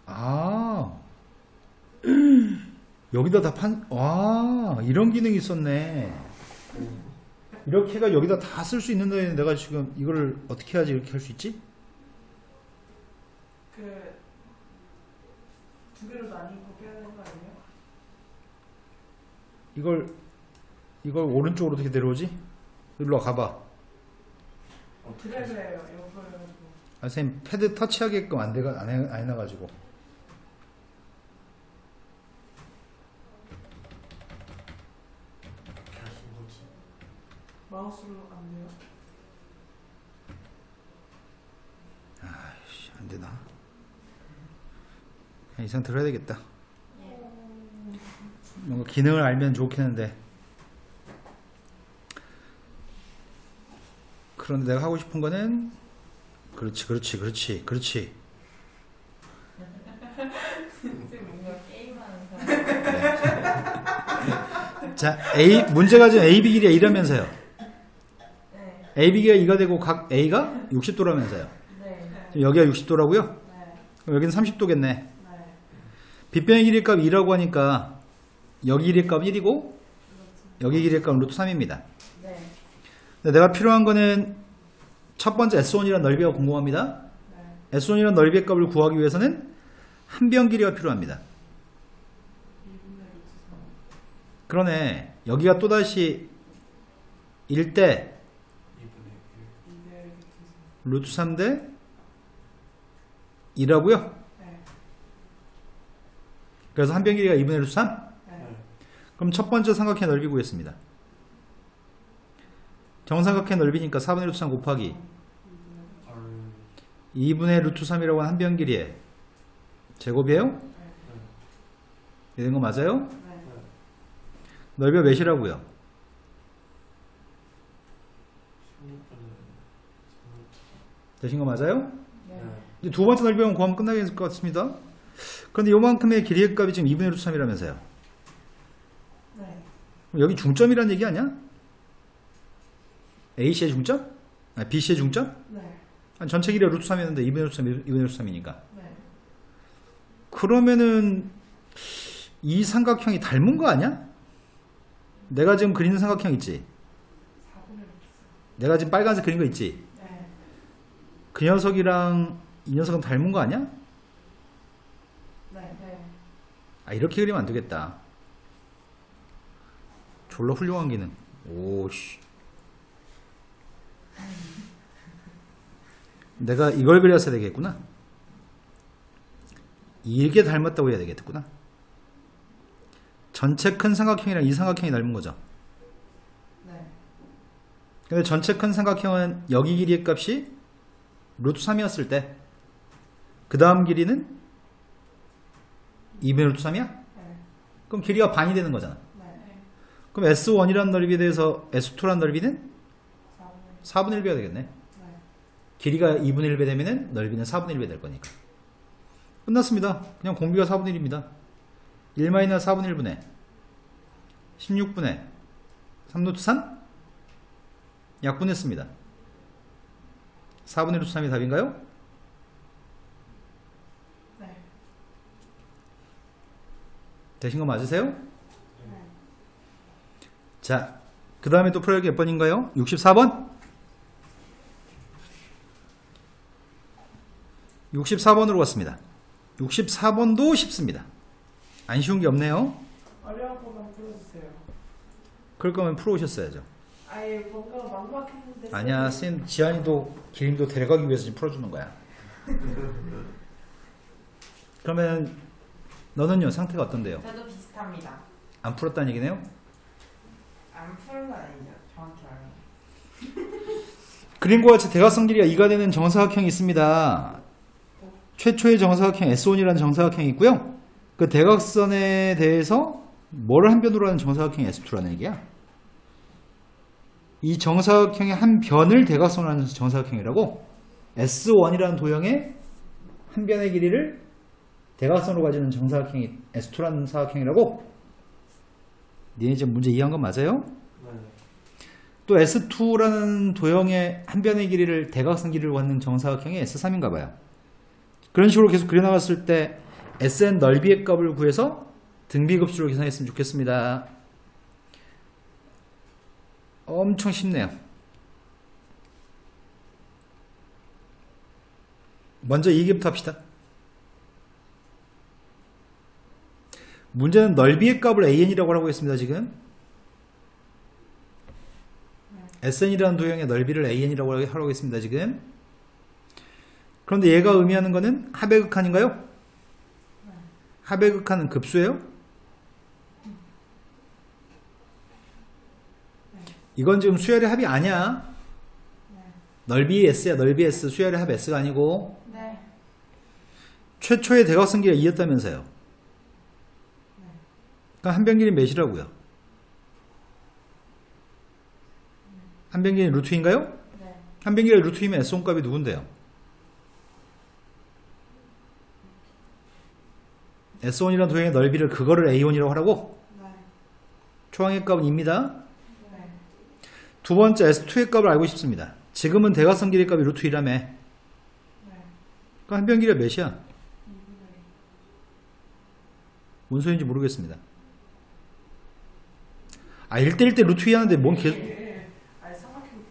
아 여기다 다 이런 기능이 있었네. 이렇게가 여기다 다 쓸 수 있는데 내가 지금 이거를 어떻게 해야지 이렇게 할 수 있지? 그 두 개로 나뉘고 빼야 되는 거 아니에요? 이걸 오른쪽으로 어떻게 내려오지? 일로 와 가봐. 그래요. 이거여가지고. 아, 선생님 패드 터치하게끔 안 해놔가지고. 어떻게 하신 거지? 마우스로 안 돼요? 아이씨 안 되나? 그냥 이상 들어야 되겠다. 뭔가 기능을 알면 좋겠는데. 그런데 내가 하고 싶은 거는 그렇지. 쌤 뭔가 게임하는 사람. 자, 문제가 지금 AB 길이가 이러면서요. 네. AB 길이가 2가 되고 각 A가 60도라면서요. 네. 여기가 60도라고요? 네. 그럼 여기는 30도겠네. 네. 빗변의 길이 값 2라고 하니까 여기 길이 값 1이고 여기 길이 값 루트 3입니다. 네. 근데 내가 필요한 거는 첫 번째 S1이라는 넓이가 궁금합니다. 네. S1이라는 넓이의 값을 구하기 위해서는 한 변 길이가 필요합니다. 2분의 루트 3. 그러네. 여기가 또다시 1대 2분의 1. 2분의 루트 3. 루트 3대 2라고요? 네. 그래서 한 변 길이가 2분의 루트 3? 네. 그럼 첫 번째 삼각형의 넓이 구했습니다. 정삼각형의 넓이니까 4분의 루트 3 곱하기 2분의 루트 3이라고 하는 한 변 길이의 제곱이에요? 이런 거 맞아요? 네. 넓이가 몇이라고요? 16분의 되신 거 맞아요? 네. 이제 두 번째 넓이만 구하면 끝나겠을 것 같습니다. 그런데 요만큼의 길이의 값이 지금 2분의 루트 3이라면서요. 네. 그럼 여기 중점이라는 얘기 아니야? A씨의 중점? 아니, B씨의 중점? 네. 아니, 전체 길이가 루트 3이었는데 2분의 루트 3, 2분의 루트 3이니까. 네. 그러면은 이 삼각형이 닮은 거 아니야? 내가 지금 그리는 삼각형 있지? 4분의 루트 3. 내가 지금 빨간색 그린 거 있지? 네. 그 녀석이랑 이 녀석은 닮은 거 아니야? 네. 네. 아, 이렇게 그리면 안 되겠다. 졸라 훌륭한 기능. 오씨. 내가 이걸 그렸어야 되겠구나. 이게 닮았다고 해야 되겠구나. 전체 큰 삼각형이랑 이 삼각형이 닮은 거죠. 네. 근데 전체 큰 삼각형은 여기 길이의 값이 루트 3이었을 때 그 다음 길이는 2분의 루트 3이야? 네. 그럼 길이가 반이 되는 거잖아. 네. 그럼 S1이라는 넓이에 대해서 S2라는 넓이는 4분의 1배가 되겠네. 네. 길이가 2분의 1배 되면은 넓이는 4분의 1배 될 거니까. 끝났습니다. 그냥 공비가 4분의 1입니다. 1-4분의 1분의 16분의 3루트 3? 약분했습니다. 4분의 루트 3이 답인가요? 네. 되신 거 맞으세요? 네. 자, 그 다음에 또 풀어야 할 게 몇 번인가요? 64번? 64번으로 갔습니다. 64번도 쉽습니다. 안 쉬운 게 없네요. 어려운 것만 풀어주세요. 그럴 거면 풀어오셨어야죠. 아예 뭔가 막막했는데. 아니야, 쌤 지한이도 기림도 데려가기 위해서 지금 풀어주는 거야. 그러면 너는요, 상태가 어떤데요? 저도 비슷합니다. 안 풀었다는 얘기네요? 안 푸는 건 아니죠. 정확히 말하면. 그림과 같이 대각선 길이가 2가 되는 정사각형이 있습니다. 최초의 정사각형 S1이라는 정사각형이 있고요. 그 대각선에 대해서 뭐를 한 변으로 하는 정사각형이 S2라는 얘기야. 이 정사각형의 한 변을 대각선으로 하는 정사각형이라고. S1이라는 도형의 한 변의 길이를 대각선으로 가지는 정사각형이 S2라는 사각형이라고. 니네 지금 문제 이해한 건 맞아요? 네. 또 S2라는 도형의 한 변의 길이를 대각선 길이로 갖는 정사각형이 S3인가 봐요. 그런 식으로 계속 그려나갔을 때 SN 넓이의 값을 구해서 등비급수로 계산했으면 좋겠습니다. 엄청 쉽네요. 먼저 이 얘기부터 합시다. 문제는 넓이의 값을 AN이라고 하고 있습니다. 지금 SN이라는 도형의 넓이를 AN이라고 하고 있습니다. 지금. 그런데 얘가 의미하는 거는 합의 극한인가요? 합의 극한은 급수예요? 이건 지금 수열의 합이 아니야. 넓이 S야. 넓이 S. 수열의 합 S가 아니고. 네. 최초의 대각선 길이가 2였다면서요. 그럼 한 변 길이 몇이라고요? 한 변 길이 루트인가요? 네. 한 변 길이 루트이면 S1 값이 누군데요? S1이라는 도형의 넓이를 그거를 A1이라고 하라고? 네. 초항의 값은 2입니다. 네. 두 번째 S2의 값을 알고 싶습니다. 지금은 대각선 길이 값이 루트 2라며. 네. 그럼 한 변 길이가 몇이야? 뭔 소리인지 모르겠습니다. 아, 1대1 대 루트 2 하는데 뭔 계속. 아니 삼각형.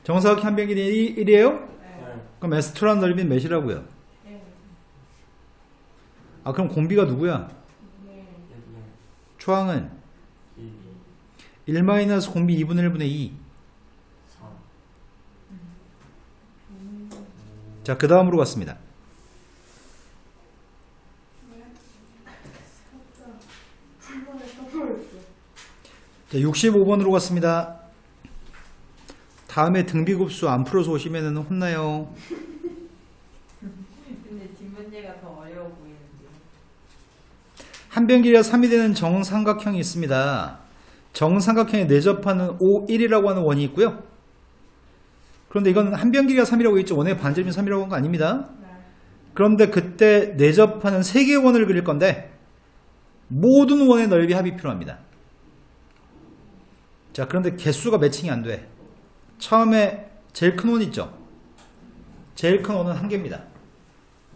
정사각형 한 변 길이 1이에요? 네. 네. 그럼 S2라는 넓이는 몇이라고요? 네. 아, 그럼 공비가 누구야? 네. 초항은 2, 1 공비 2분의 1분의 2. 3. 자, 그 다음으로 갔습니다. 한번에 떠버렸어. 자, 65번으로 갔습니다. 다음에 등비급수 안 풀어서 오시면 혼나요. 근데 뒷문제가 더 어려워 보이는데요. 한 변 길이가 3이 되는 정삼각형이 있습니다. 정삼각형에 내접하는 O1이라고 하는 원이 있고요. 그런데 이건 한 변 길이가 3이라고 있죠. 원의 반지름이 3이라고 한 거 아닙니다. 네. 그런데 그때 내접하는 3개의 원을 그릴 건데 모든 원의 넓이 합이 필요합니다. 자, 그런데 개수가 매칭이 안 돼. 처음에 제일 큰 원 있죠. 제일 큰 원은 1개입니다.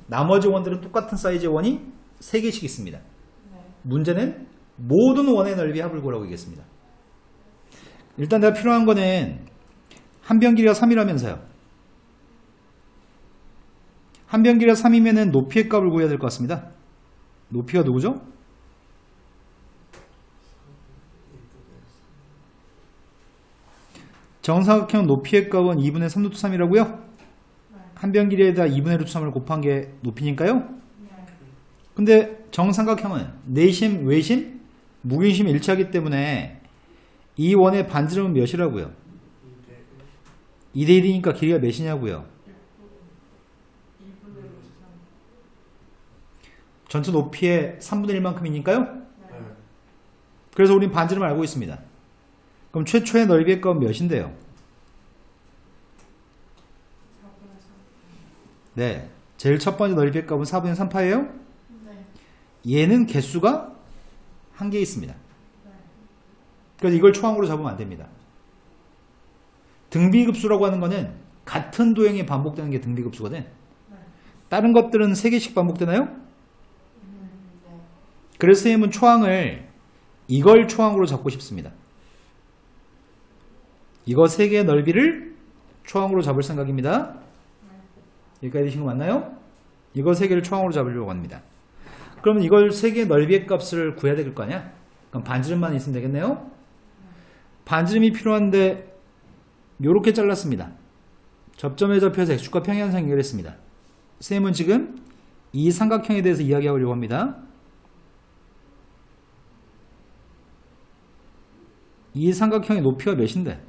나머지 원들은 똑같은 사이즈의 원이 3개씩 있습니다. 네. 문제는 모든 원의 넓이 합을 구하라고 얘기했습니다. 일단 내가 필요한 거는 한 변 길이가 3이라면서요. 한 변 길이가 3이면은 높이의 값을 구해야 될 것 같습니다. 높이가 누구죠? 정사각형 높이의 값은 2분의 3루트 3이라고요? 한 변 길이에다 2분의 루트 3을 곱한 게 높이니까요? 네. 근데 정삼각형은 내심, 외심, 무균심 일치하기 때문에 이 원의 반지름은 몇이라고요? 2대1이니까 길이가 몇이냐고요? 2분의 3. 전체 높이의 3분의 1만큼이니까요? 네. 그래서 우린 반지름을 알고 있습니다. 그럼 최초의 넓이의 값은 몇인데요? 4분의 3. 네. 제일 첫 번째 넓이의 값은 4분의 3파예요? 네. 얘는 개수가 한 개 있습니다. 네. 그래서 이걸 초항으로 잡으면 안 됩니다. 등비급수라고 하는 거는 같은 도형이 반복되는 게 등비급수거든. 네. 다른 것들은 3개씩 반복되나요? 네. 그래서 선생님은 초항을 이걸 초항으로 잡고 싶습니다. 이거 3개의 넓이를 초항으로 잡을 생각입니다. 여기까지 되신 거 맞나요? 이거 3개를 초항으로 잡으려고 합니다. 그러면 이걸 3개의 넓이의 값을 구해야 될 거 아니야? 그럼 반지름만 있으면 되겠네요? 반지름이 필요한데 요렇게 잘랐습니다. 접점에 접혀서 x축과 평행한상 연결했습니다. 선생님은 지금 이 삼각형에 대해서 이야기하려고 합니다. 이 삼각형의 높이가 몇인데?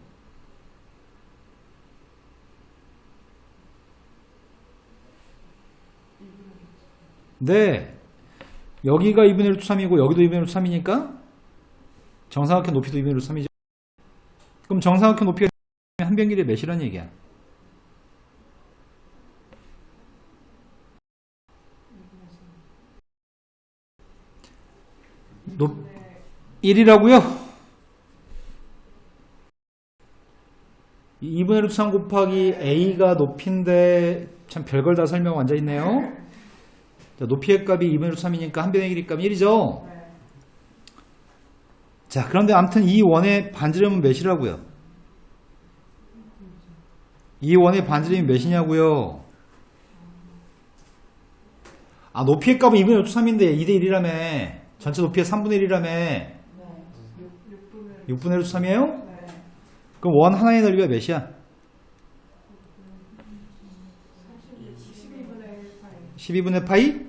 네. 여기가 2분의 루트 3이고 여기도 2분의 루트 3이니까 정사각형 높이도 2분의 루트 3이죠. 그럼 정사각형 높이가 한 변 길이 몇이라는 얘기야? 높 1이라고요? 2분의 루트 3 곱하기 a가 높이인데 참 별걸 다 설명 완전 있네요. 자, 높이의 값이 2분의 루트 3이니까 한 변의 길이 값이 1이죠. 네. 자, 그런데 아무튼 이 원의 반지름은 몇이라고요? 이 원의 반지름이 몇이냐고요? 아, 높이의 값은 2분의 루트 3인데 2대 1이라며. 전체 높이의 3분의 1이라며. 네. 6분의 6분의 루트 3이에요? 네. 그럼 원 하나의 넓이가 몇이야? 12분의 8. 12분의 파이? 네.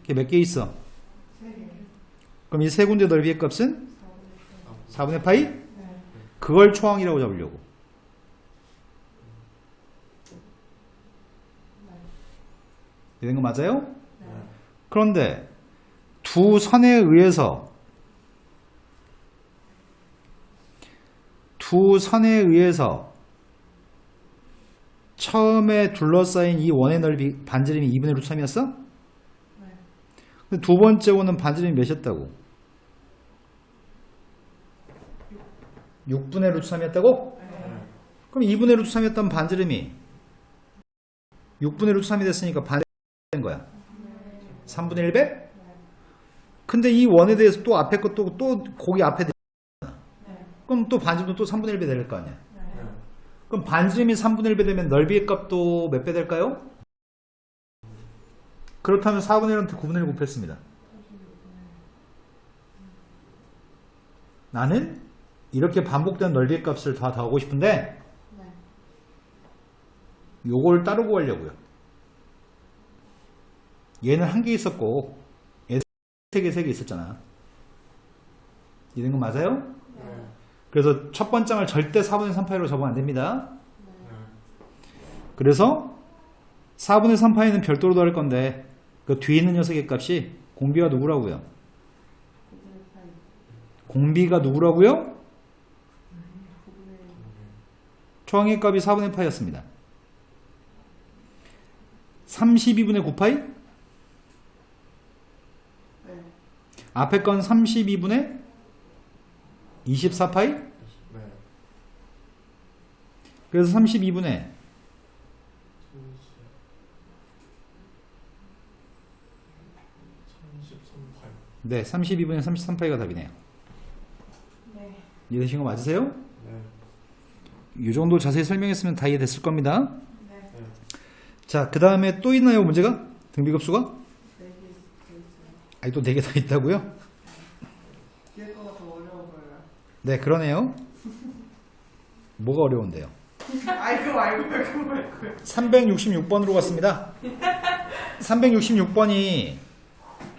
그게 몇 개 있어? 3개. 그럼 이 세 군데 넓이의 값은 4분의 파이? 네. 그걸 초항이라고 잡으려고. 이런 거 맞아요? 네. 그런데 두 선에 의해서 처음에 둘러싸인 이 원의 넓이 반지름이 2분의 루트 3이었어? 네. 근데 두 번째 원은 반지름이 몇이었다고? 6분의 루트 3이었다고? 네. 그럼 2분의 루트 3이었던 반지름이 6분의 루트 3이 됐으니까 반이 된 거야. 3분의 1배? 근데 이 원에 대해서 또 앞에 것도 또 거기 앞에 네. 그럼 또 반지름도 또 3분의 1배 될 거 아니야. 네. 그럼 반지름이 3분의 1배 되면 넓이의 값도 몇 배 될까요? 그렇다면 4분의 1한테 9분의 1 곱했습니다. 나는 이렇게 반복되는 넓이의 값을 다 더하고 싶은데 네. 요걸 따로 구하려고요. 얘는 한 개 있었고 얘는 세 개 있었잖아. 이런 건 맞아요? 네. 그래서 첫 번장을 절대 4분의 3파이로 잡으면 안 됩니다. 네. 그래서 4분의 3파이는 별도로 더할 건데 그 뒤에 있는 녀석의 값이 공비가 누구라고요? 9분의 8. 공비가 누구라고요? 9분의 초항의 값이 4분의 파이였습니다. 32분의 9파이? 네. 앞에 건 32분의 24파이? 네. 그래서 32분의 33파이. 네, 32분의 33파이가 답이네요. 네. 이해되신 거 맞으세요? 네. 이 정도 자세히 설명했으면 다 이해됐을 겁니다. 네. 네. 자, 그 다음에 또 있나요, 문제가? 등비급수가? 4개 있어요. 아니, 또 4개 다 있다고요? 뒤에 거가 더 어려워 보여요. 네, 그러네요. 뭐가 어려운데요? 아, 그거 말고. 366번으로 갔습니다. 366번이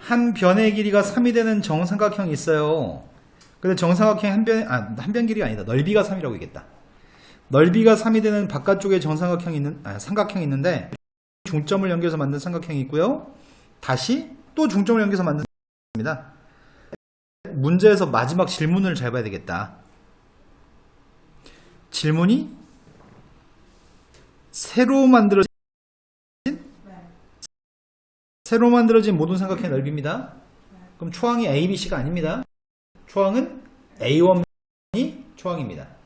한 변의 길이가 3이 되는 정삼각형이 있어요. 근데 정삼각형 한 변 길이가 아니다. 넓이가 3이라고 얘기했다. 넓이가 3이 되는 바깥쪽에 정삼각형이 삼각형이 있는데 중점을 연결해서 만든 삼각형이 있고요. 다시 또 중점을 연결해서 만든 삼각형입니다. 문제에서 마지막 질문을 잘 봐야 되겠다. 질문이 새로 만들어진 모든 삼각형의 넓이입니다. 그럼 초항이 A, B, C가 아닙니다. 초항은 A1이 초항입니다.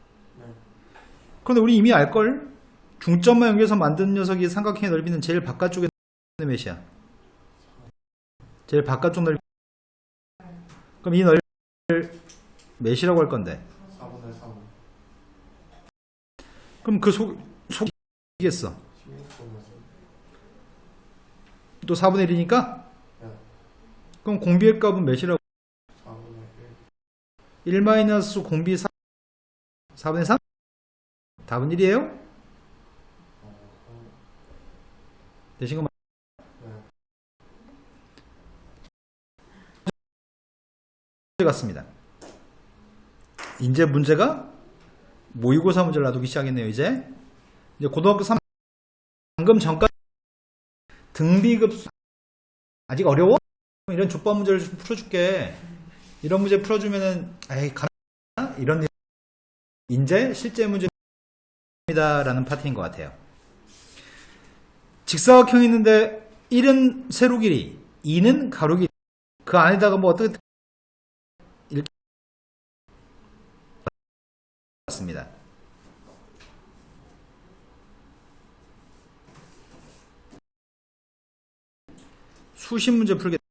그런데 우리 이미 알걸? 중점만 연결해서 만든 녀석이 삼각형의 넓이는 제일 바깥쪽에 몇이야? 제일 바깥쪽 넓이. 그럼 이 넓이를 몇이라고 할 건데? 4분의 3. 그럼 그 속이겠어. 16분의 3. 또 4분의 1이니까? 네. 그럼 공비의 값은 몇이라고? 4분의 1 마이너스 공비 4분의 3? 답은 1이에요? 되신 거 네. 문제 같습니다. 이제 문제가 모의고사 문제를 놔두기 시작했네요. 이제 고등학교 3 방금 전까지 등비급수 아직 어려워? 이런 족밥 문제를 좀 풀어줄게. 이런 문제 풀어주면은 에이 가나? 이런 이제 실제 문제입니다 라는 파트인 것 같아요. 직사각형이 있는데 1은 세로 길이, 2는 가로 길이. 그 안에다가 뭐 어떻게 이렇게 같습니다. 수십 문제 풀겠다.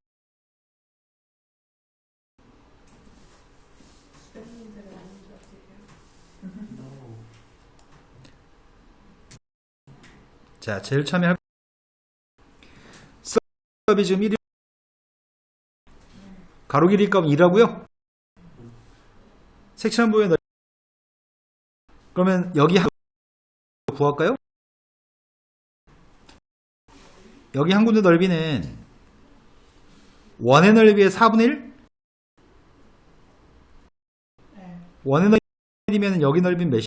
자, 제일 처음에 할 값이 지금 1이 가로 길이 값은 2라고요? 섹션 부분의 넓이. 그러면 여기 한 구할까요? 여기 한 군데 넓이는 원의 넓이의 4분의 1? 원의 넓이면 여기 넓이는 몇이?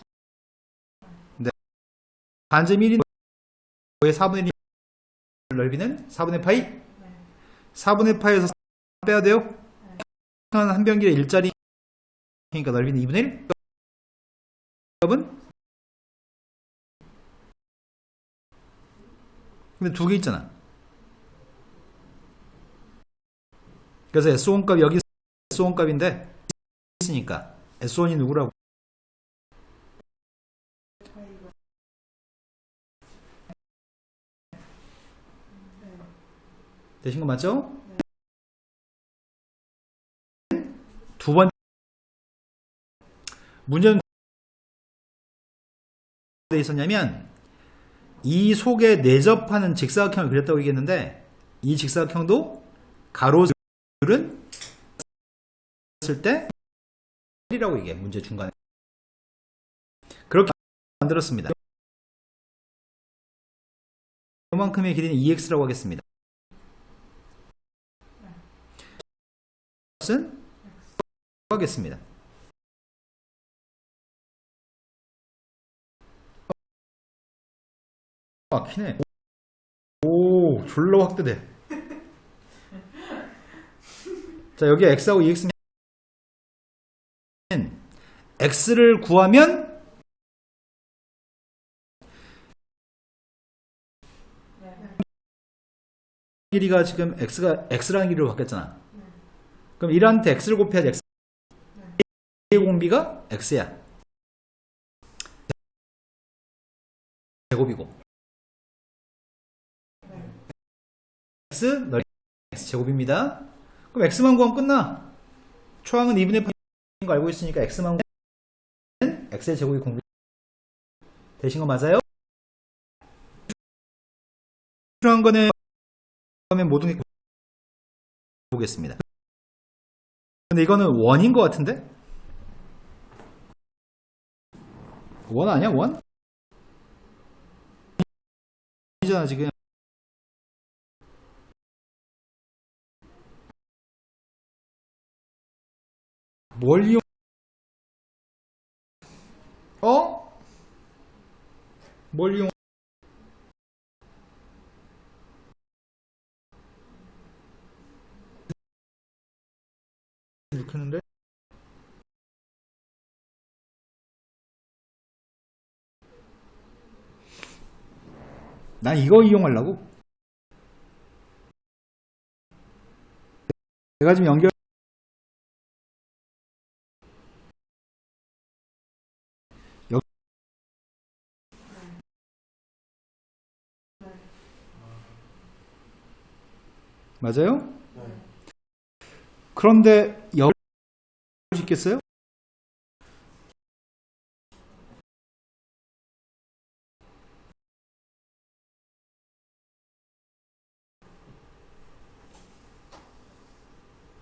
네. 반점 1인 의 4분의 1 넓이는 4분의 파이? 4분의 파이에서 빼야 돼요? 한 변기의 일자리 그러니까 넓이는 2분의 1? 값은? 근데 두 개 있잖아. 그래서 S1 값이 여기 S1 값인데 있으니까 S1이 누구라고? 되신 거 맞죠? 두 번째 문제는 어디에 있었냐면 이 속에 내접하는 직사각형을 그렸다고 얘기했는데 이 직사각형도 가로줄은 했을 때 1이라고 얘기해. 문제 중간에 그렇게 만들었습니다. 이만큼의 길이는 2x라고 하겠습니다. 값은 하겠습니다. 막히네. 오, 졸라 확대돼. 자, 여기 x하고 2x는 x를 구하면 길이가 지금 x라는 길이로 바뀌었잖아. 그럼 1한테 x를 곱해야지 x. A의 공비가 x야. 제곱이고. x 넓이 x 제곱입니다. 그럼 x만 구하면 끝나. 초항은 2분의 8인 거 알고 있으니까 x만 구하면 x의 제곱이 공비 되신 거 맞아요? 필요한 거는 모든 게 보겠습니다. 근데 이거는 원인 것 같은데? 원 아니야? 원? 이잖아 지금. 뭘 이용? 뭘 이용? 이렇게 하는데? 난 이거 이용하려고. 내가 지금 연결 여기 맞아요? 네. 그런데 여기 수 있겠어요?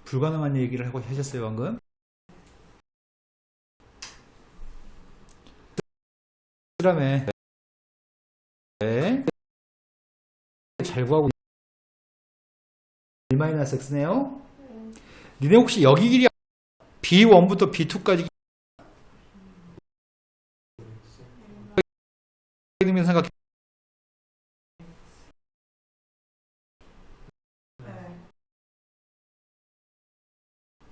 불가능한 얘기를 하고 하셨어요 방금. 그 다음에 잘 구하고 1-x네요. 니네 혹시 여기 길이 B1부터 B2까지 생각해. 네.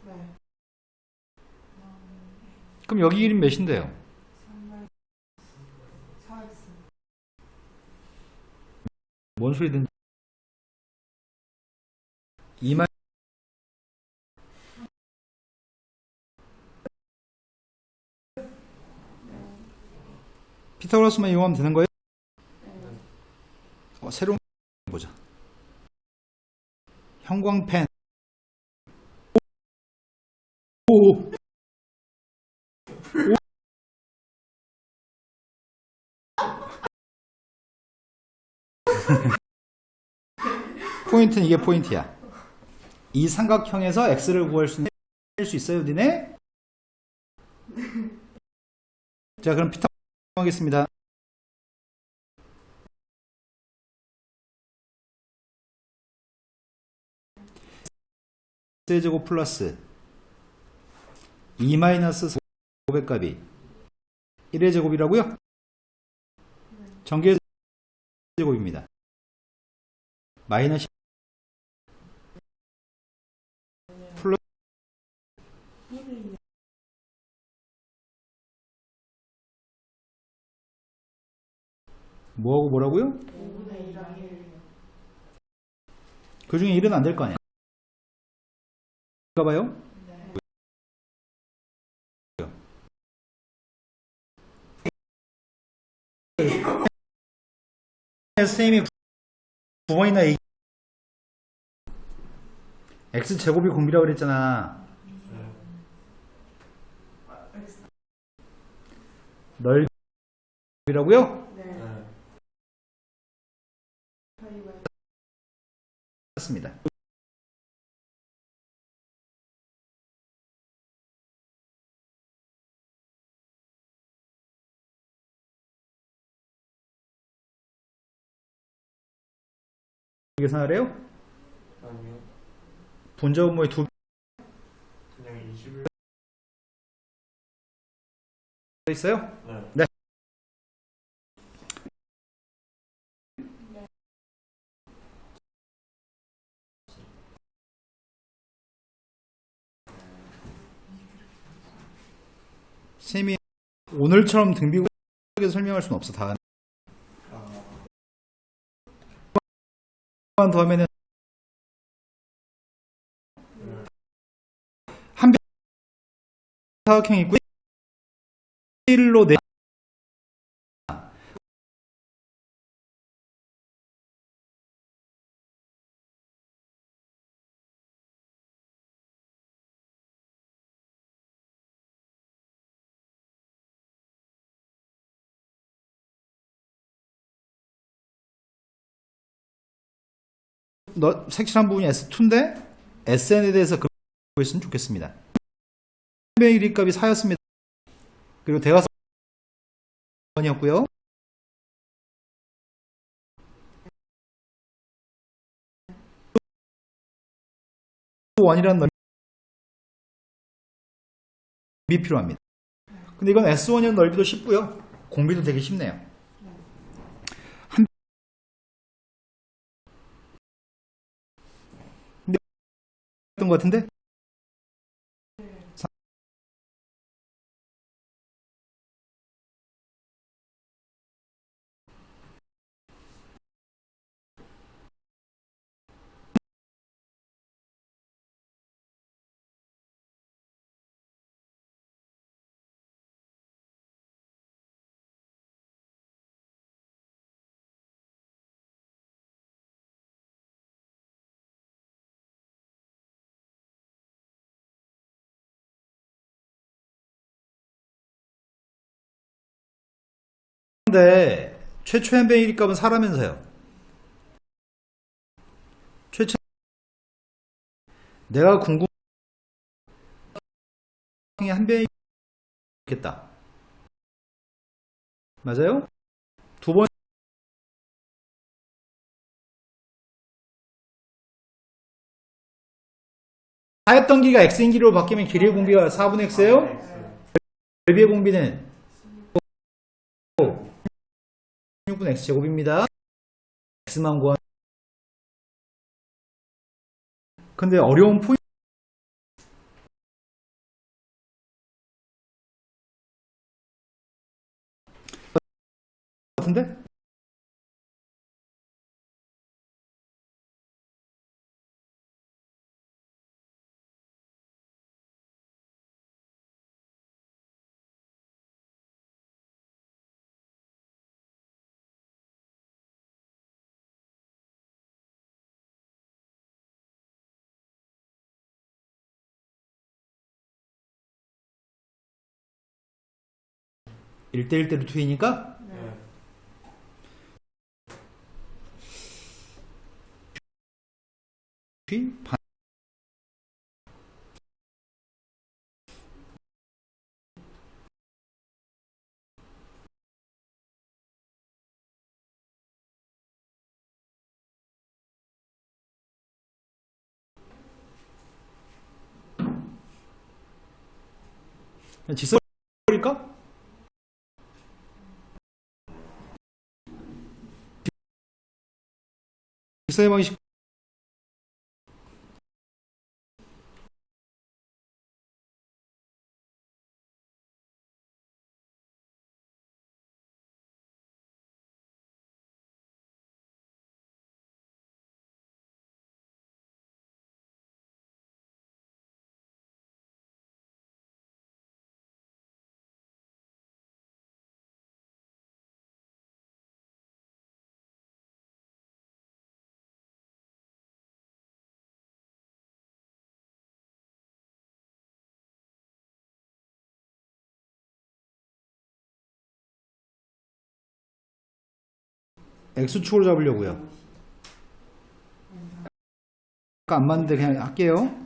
네. 그럼 여기 길이 몇인데요? 4x. 뭔 소리든 2만 피타고라스만 이용하면 되는 거예요? 새로운 거 보자. 형광펜. 오. 포인트는 이게 포인트야. 이 삼각형에서 x를 구할 수 있어요, 니네? 자, 그럼 피타고라스 하겠습니다. 제곱 플러스 2-4의 값이 1의 제곱이라고요? 전개 제곱입니다. 마이너스 플러스 뭐하고 뭐라고요? 5분의 1하기 1. 그 중에 1은 안 될 거 아니야. 봐요. 네. 선생님이 9번이나 얘기 x제곱이 공비라고 그랬잖아. x. 넓이라고요? 네. 네. 맞습니다. 계산하래요? 아니요. 분자분모의 두 그냥 21. 개 있어요? 네. 네. 쌤이 오늘처럼 등비고에서 설명할 수는 없어. 다. 더 하면은 한 사각형 있고 1로 내 너 색칠한 부분이 S2인데 SN에 대해서 그거 있으면 좋겠습니다. 의 길이값이 4였습니다. 그리고 대화선 이었고요. 원이라는 넓이 필요합니다. 근데 이건 S1이라는 넓이도 쉽고요. 공비도 되게 쉽네요. 것 같은데? 근데 최초 현변 1값은 4라면서요. 최초 내가 궁금한 게 한 변이 있겠다. 맞아요? 두 번 하엽던기가 x인 길이로 바뀌면 길이의 공비가 4분의 x예요? 넓이의 공비는 6분의 x제곱입니다. x만 구한. 근데 어려운 포인트 같은데? 일대일대 루트 2니까 네. 반. 직선일까? 직선의 방식. x축으로 잡으려고요. 아까 안 맞는데 그냥 할게요.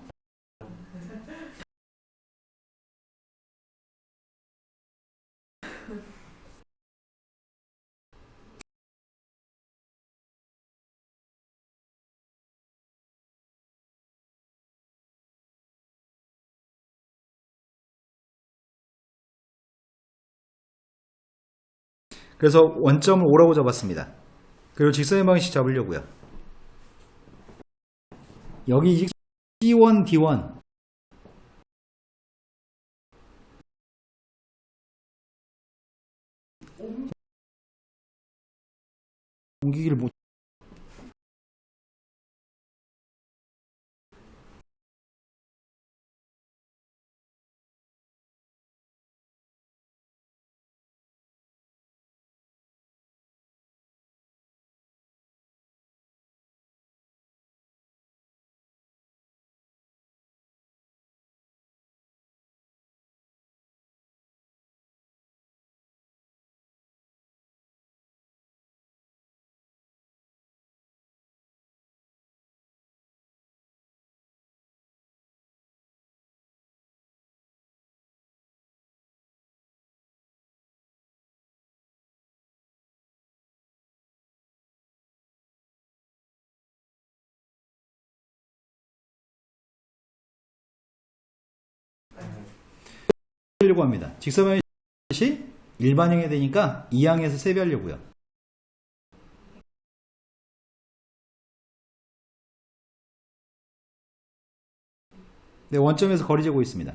그래서 원점을 5라고 잡았습니다. 그리고 직선의 방식 잡으려고요. 여기 C1, D1 옮기기를 못. 하려고 합니다. 직선의 방식이 일반형이 되니까 2항에서 세배하려고요. 네, 원점에서 거리 재고 있습니다.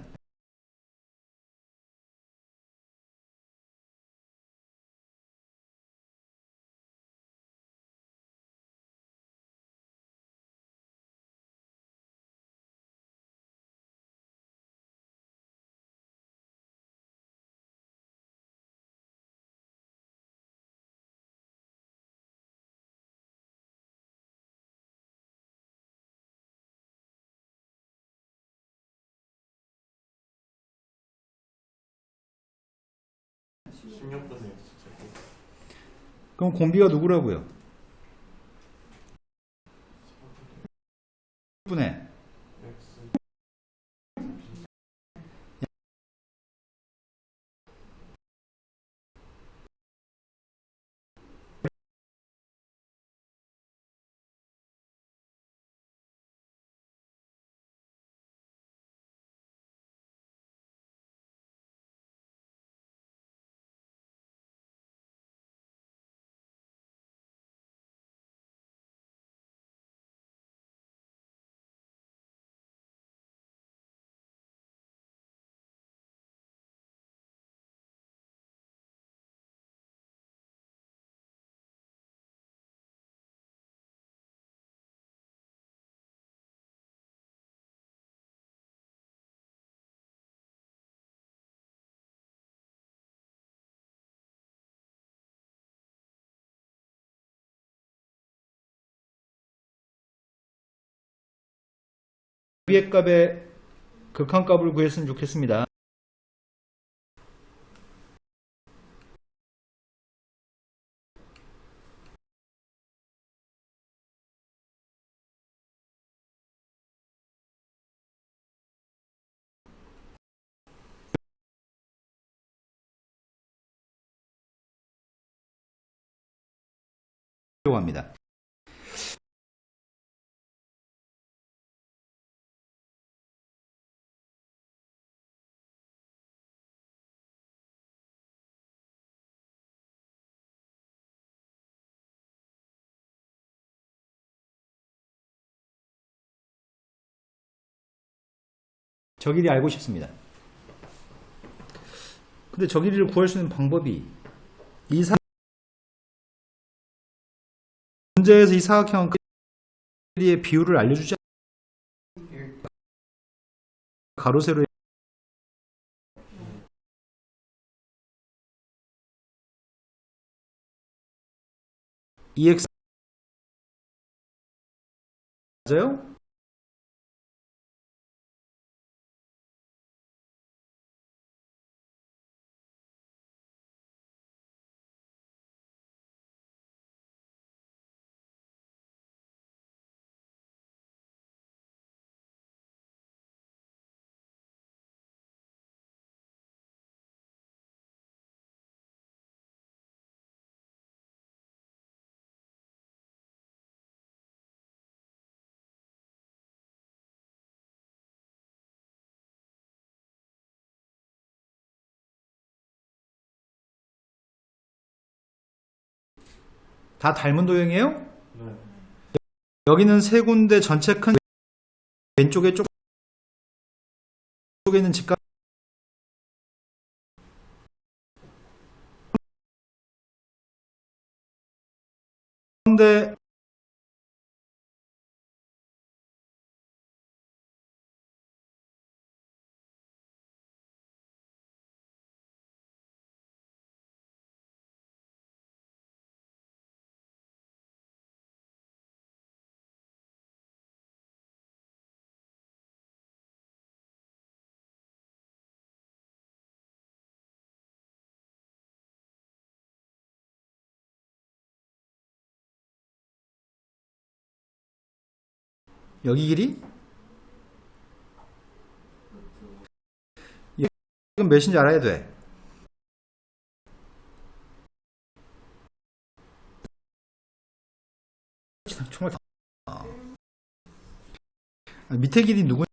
십 16분에 제곱. 그럼 공비가 누구라고요? 10분의 X 위의 값의 극한값을 구했으면 좋겠습니다. 합니다. 저 길이 알고 싶습니다. 근데 저 길이를 구할 수 있는 방법이 문제에서 이 사각형 길이의 비율을 알려주지 가로 세로의 EX 맞아요? 다 닮은 도형이에요? 네. 여기는 세 군데 전체 큰 왼쪽에 쪽에 있는 직각 가운데 여기 길이? 이건 몇인지 알아야 돼. 정말 밑에 길이 누구?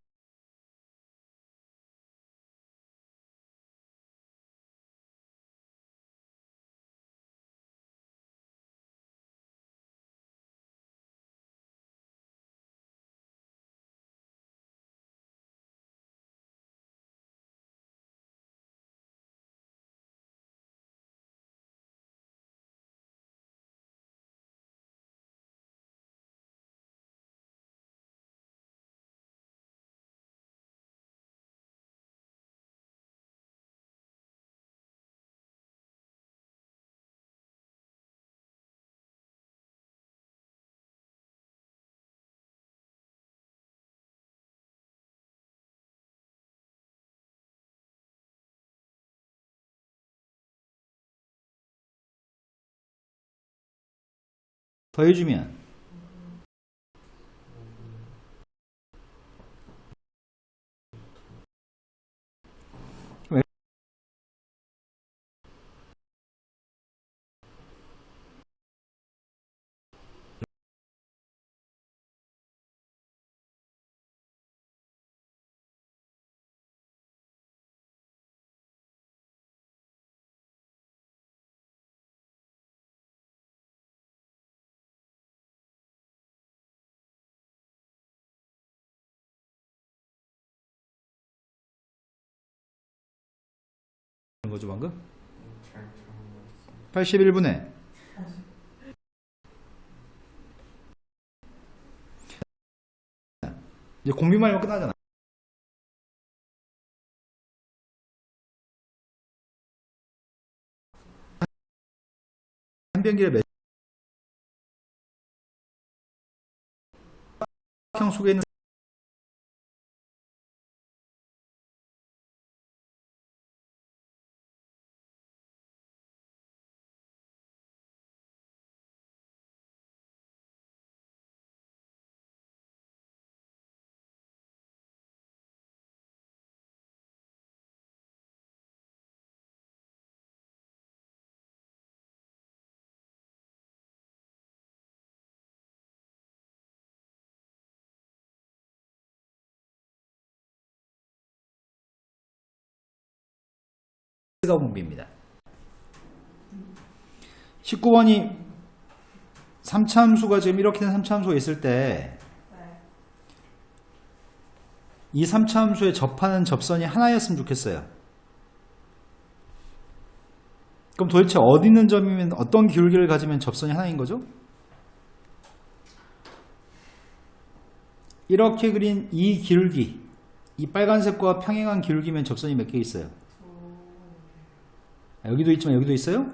더해주면 거죠 방금? 잘 잘못 81분에 이제 공비만 하면 끝나잖아. 한 변기에 몇 형 속에 있는 X가 공비입니다. 19번이 3차함수가 지금 이렇게 된 3차함수가 있을 때 이 3차함수에 접하는 접선이 하나였으면 좋겠어요. 그럼 도대체 어디 있는 점이면 어떤 기울기를 가지면 접선이 하나인 거죠? 이렇게 그린 이 기울기, 이 빨간색과 평행한 기울기면 접선이 몇 개 있어요? 여기도 있지만 여기도 있어요?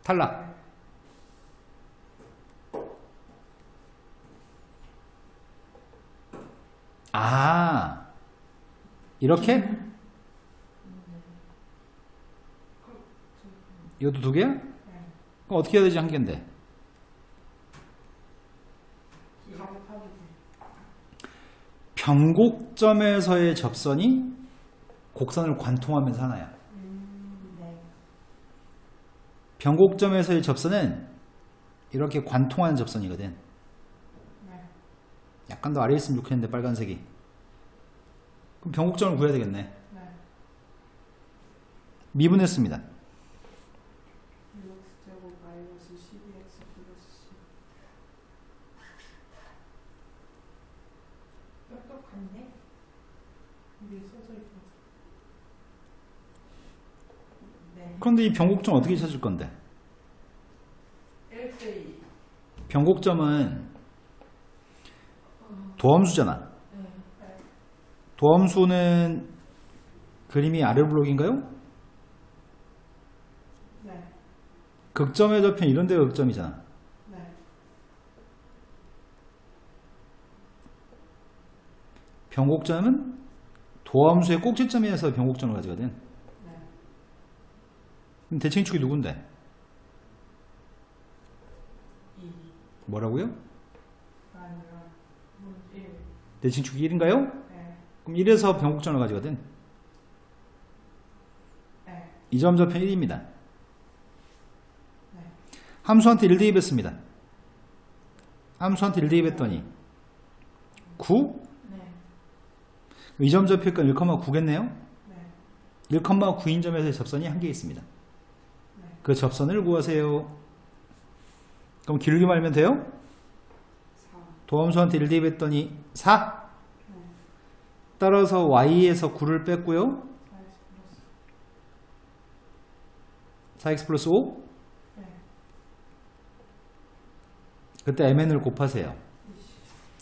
탈락. 아, 이렇게? 이것도 두 개야? 그럼 어떻게 해야 되지? 한 개인데. 변곡점에서의 접선이 곡선을 관통하면서 하나야. 변곡점에서의 접선은 이렇게 관통하는 접선이거든. 약간 더 아래에 있으면 좋겠는데 빨간색이. 그럼 변곡점을 구해야 되겠네. 미분했습니다. x제곱 마이너스 12x 플러스 10 똑똑한데? 이게 써져 있거든. 네. 그런데 이 변곡점 어떻게 찾을 건데? 1대2. 변곡점은 도함수잖아. 도함수는 그림이 아래 블록인가요? 네. 극점의 저편 이런 데가 극점이잖아. 네. 변곡점은 도함수의 꼭지점에서 변곡점을 가지거든. 네. 그럼 대칭축이 누군데? 2. 뭐라고요? 아니라 1. 대칭축이 1인가요? 네. 그럼 1에서 변곡점을 가지거든. 네. 이 점 저편 1입니다. 네. 함수한테 1 대입했습니다. 함수한테 1 대입했더니 9? 네. 이 점 접힐 건 1,9겠네요? 네. 1,9인 점에서의 접선이 한 개 있습니다. 네. 그 접선을 구하세요. 그럼 기울기 말면 돼요? 4. 도함수한테 1 대입했더니 4? 네. 따라서 y에서 9를 뺐고요. 4x 플러스 5? 네. 그때 mn을 곱하세요.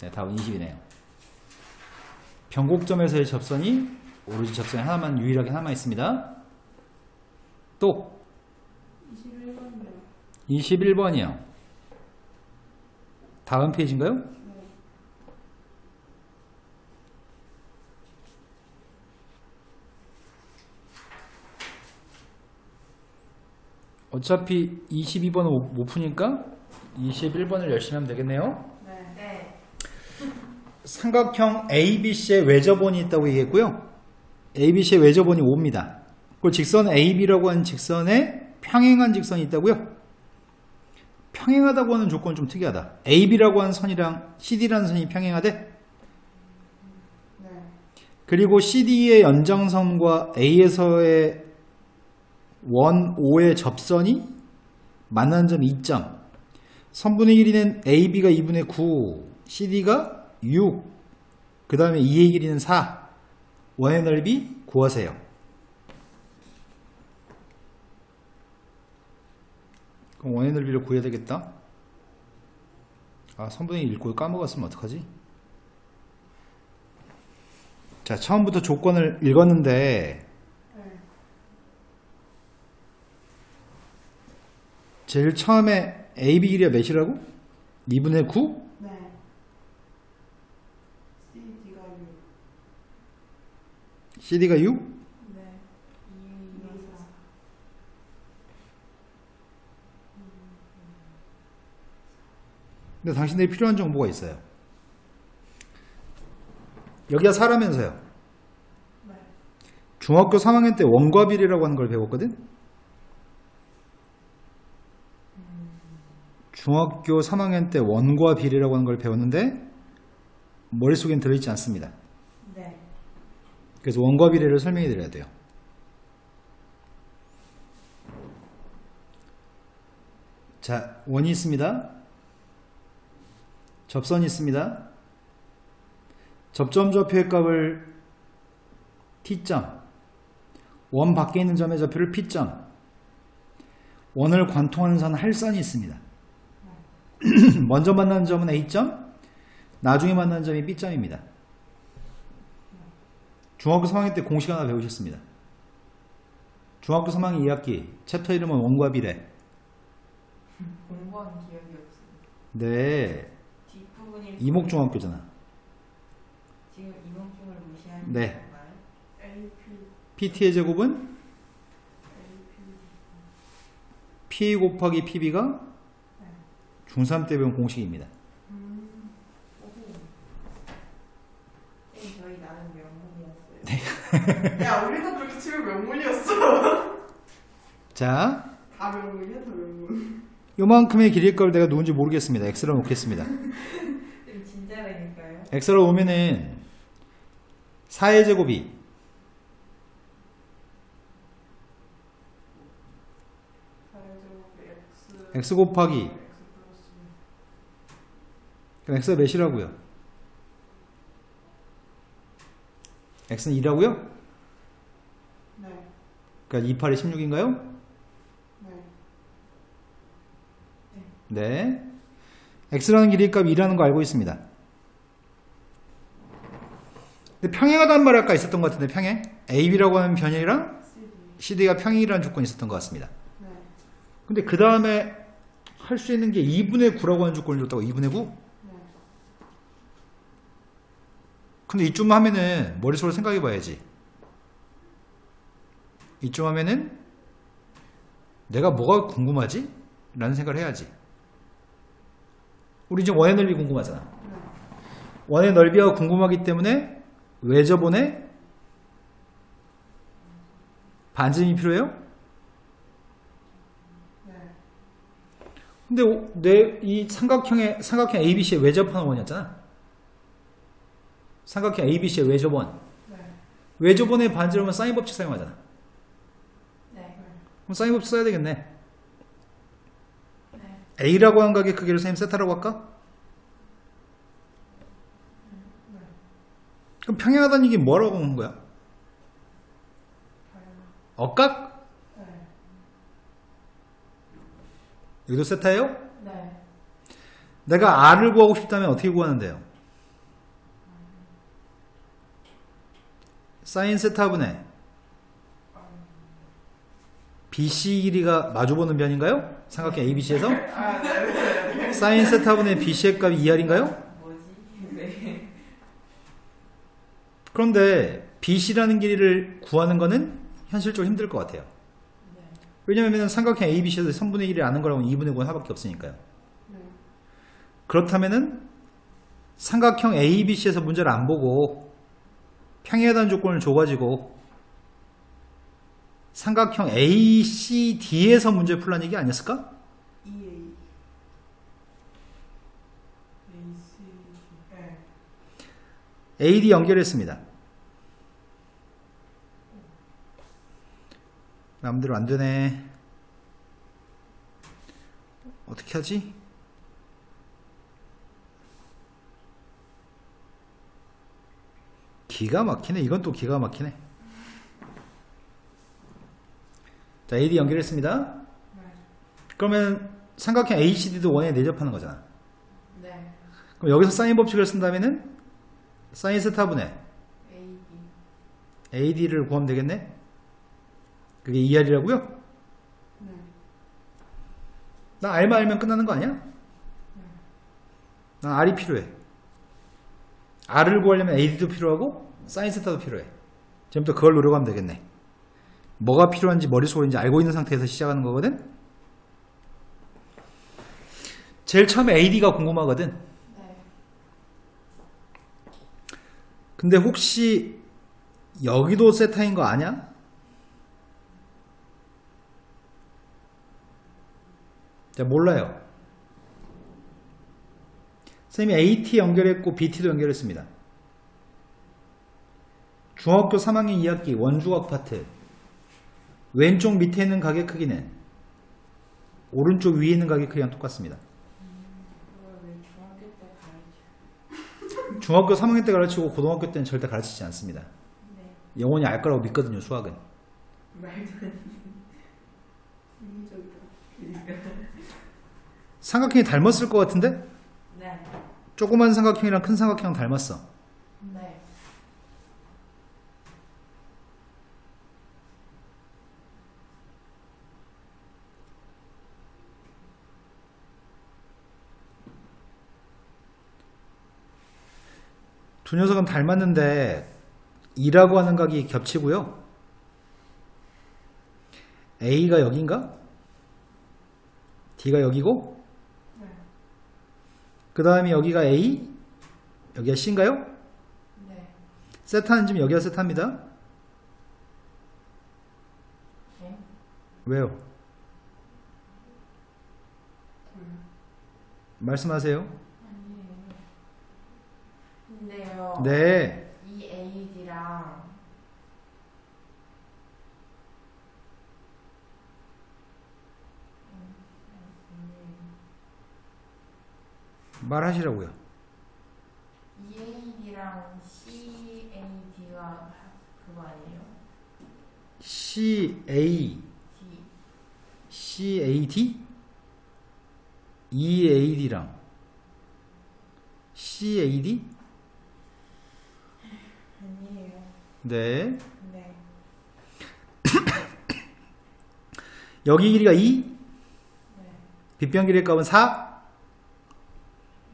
네, 답은 20이네요. 변곡점에서의 접선이 오로지 접선이 하나만, 유일하게 하나만 있습니다. 또 21번이요. 21번이요. 다음 페이지인가요? 네. 어차피 22번은 못 푸니까 21번을 열심히 하면 되겠네요. 네. 네. 삼각형 ABC의 외접원이 있다고 얘기했고요. ABC의 외접원이 5입니다. 그리고 직선 AB라고 하는 직선에 평행한 직선이 있다고요. 평행하다고 하는 조건은 좀 특이하다. AB라고 하는 선이랑 CD라는 선이 평행하대. 네. 그리고 CD의 연장선과 A에서의 원 O의 접선이 만나는 점이 2점. 선분의 길이는 AB가 2분의 9, CD가 6, 그 다음에 2의 길이는 4. 원의 넓이 구하세요. 그럼 원의 넓이를 구해야 되겠다. 아, 선분의 1 읽고 까먹었으면 어떡하지? 자, 처음부터 조건을 읽었는데 네. 제일 처음에 AB 길이가 몇이라고? 2분의 9? 네. CD가 6. CD가 6? 네. 2, 4. 근데 당신들이 필요한 정보가 있어요. 여기가 4라면서요. 네. 중학교 3학년 때 원과 비례라고 하는 걸 배웠거든? 중학교 3학년 때 원과 비례라고 하는 걸 배웠는데 머릿속엔 들어있지 않습니다. 네. 그래서 원과 비례를 설명해 드려야 돼요. 자, 원이 있습니다. 접선이 있습니다. 접점 좌표의 값을 T점, 원 밖에 있는 점의 좌표를 P점, 원을 관통하는 선 할선이 있습니다. 먼저 만나는 점은 A점, 나중에 만나는 점이 B점입니다. 중학교 3학년 때 공식 하나 배우셨습니다. 중학교 3학년 2학기 챕터 이름은 원과 비례. 공부한 기억이 없어요. 네, 뒷부분이 이목중학교잖아. 지금 이목중을 무시하는 네. 건가요? AP. PT의 제곱은 P 곱하기 PB가 중3 때 배운 공식입니다. 네, 저희 나름 명문이었어요. 야, 우리도 그렇게 치면 명문이었어. 자, 다 명문이야, 다 명문. 요만큼의 길이일 걸 내가 누군지 모르겠습니다. X로 놓겠습니다. 좀 진짜라니까요. X로 놓으면은 4의 제곱이 4제곱 X 곱하기 X 플러스 그럼 X가 몇이라고요? X는 2라고요? 네. 그러니까 28에 16인가요? 네. 네. X라는 길이의 값이 2라는 거 알고 있습니다. 근데 평행하다는 말이 아까 있었던 것 같은데 평행? AB라고 하는 변이랑 CD. CD가 평행이라는 조건이 있었던 것 같습니다. 네. 근데 그 다음에 할 수 있는 게 2분의 9라고 하는 조건을 줬다고. 2분의 9? 네. 근데 이쯤 하면은 머릿속으로 생각해 봐야지. 이쯤 하면은 내가 뭐가 궁금하지? 라는 생각을 해야지. 우리 지금 원의 넓이 궁금하잖아. 네. 원의 넓이가 궁금하기 때문에 외접원에 반지름이 필요해요? 네. 근데 이 삼각형 ABC의 외접하는 원이었잖아. 삼각형 ABC의 외접원. 네. 외접원의 반지름은 사인 법칙 사용하잖아. 네. 그럼 사인 법칙 써야 되겠네. 네. A라고 한 각의 크기를 선생님 세타라고 할까? 그럼 평행하다는 얘기 뭐라고 하는 거야? 억각? 네. 여기도 세타예요? 네. 내가 R을 구하고 싶다면 어떻게 구하는데요? 사인 세타분의 BC 길이가 마주보는 변인가요? 삼각형 ABC에서? 아, 네. 사인 세타분의 BC의 값이 2R인가요? 뭐지? 네. 그런데 BC라는 길이를 구하는 거는 현실적으로 힘들 것 같아요. 네. 왜냐면 삼각형 ABC에서 3분의 1이 아는 거라고 2분의 9는 하나밖에 없으니까요. 네. 그렇다면은 삼각형 ABC에서 문제를 안 보고 평행하다는 조건을 줘가지고 삼각형 ACD에서 문제 풀란 얘기 아니었을까? EA. AC. 네. AD 연결했습니다. 마음대로 안 되네. 어떻게 하지? 기가 막히네. 이건 또 기가 막히네. 자, AD 연결했습니다. 네. 그러면 삼각형 ACD도 원에 내접하는 거잖아. 네. 그럼 여기서 사인 법칙을 쓴다면은 사인 세타분의 AD. AD를 구하면 되겠네. 그게 2R이라고요? 네. 나 R만 알면 끝나는 거 아니야? 난 R이 필요해. R을 구하려면 AD도 필요하고 사인 세타도 필요해. 지금부터 그걸 노려가면 되겠네. 뭐가 필요한지 머릿속에 이제 알고 있는 상태에서 시작하는 거거든. 제일 처음에 AD가 궁금하거든. 네. 근데 혹시 여기도 세타인 거 아냐? 자, 몰라요. 선생님이 AT 연결했고 BT도 연결했습니다. 중학교 3학년 2학기 원주각 파트. 왼쪽 밑에 있는 가게 크기는 오른쪽 위에 있는 가게 크기랑 똑같습니다. 그걸 왜 중학교 때 가르쳐? 중학교 3학년 때 가르치고 고등학교 때는 절대 가르치지 않습니다. 네. 영원히 알 거라고 믿거든요, 수학은. 말도 안 돼. 인위적이다. 삼각형이 닮았을 것 같은데? 네. 조그만 삼각형이랑 큰 삼각형 닮았어. 네. 두 녀석은 닮았는데 2라고 하는 각이 겹치고요. A가 여긴가? D가 여기고 네. 그 다음에 여기가 A, 여기가 C인가요? 네. 세타는 지금 여기가 세타입니다. 네. 왜요? 둘. 말씀하세요. 아니에요. 근데요. 네. 이 AD랑 말하시라고요. EAD랑 CAD가 그거 아니에요? CA, D. CAD? EAD랑 CAD? 아니에요. 네. 네. 여기 길이가 2, 네. 빗변 길이 값은 4,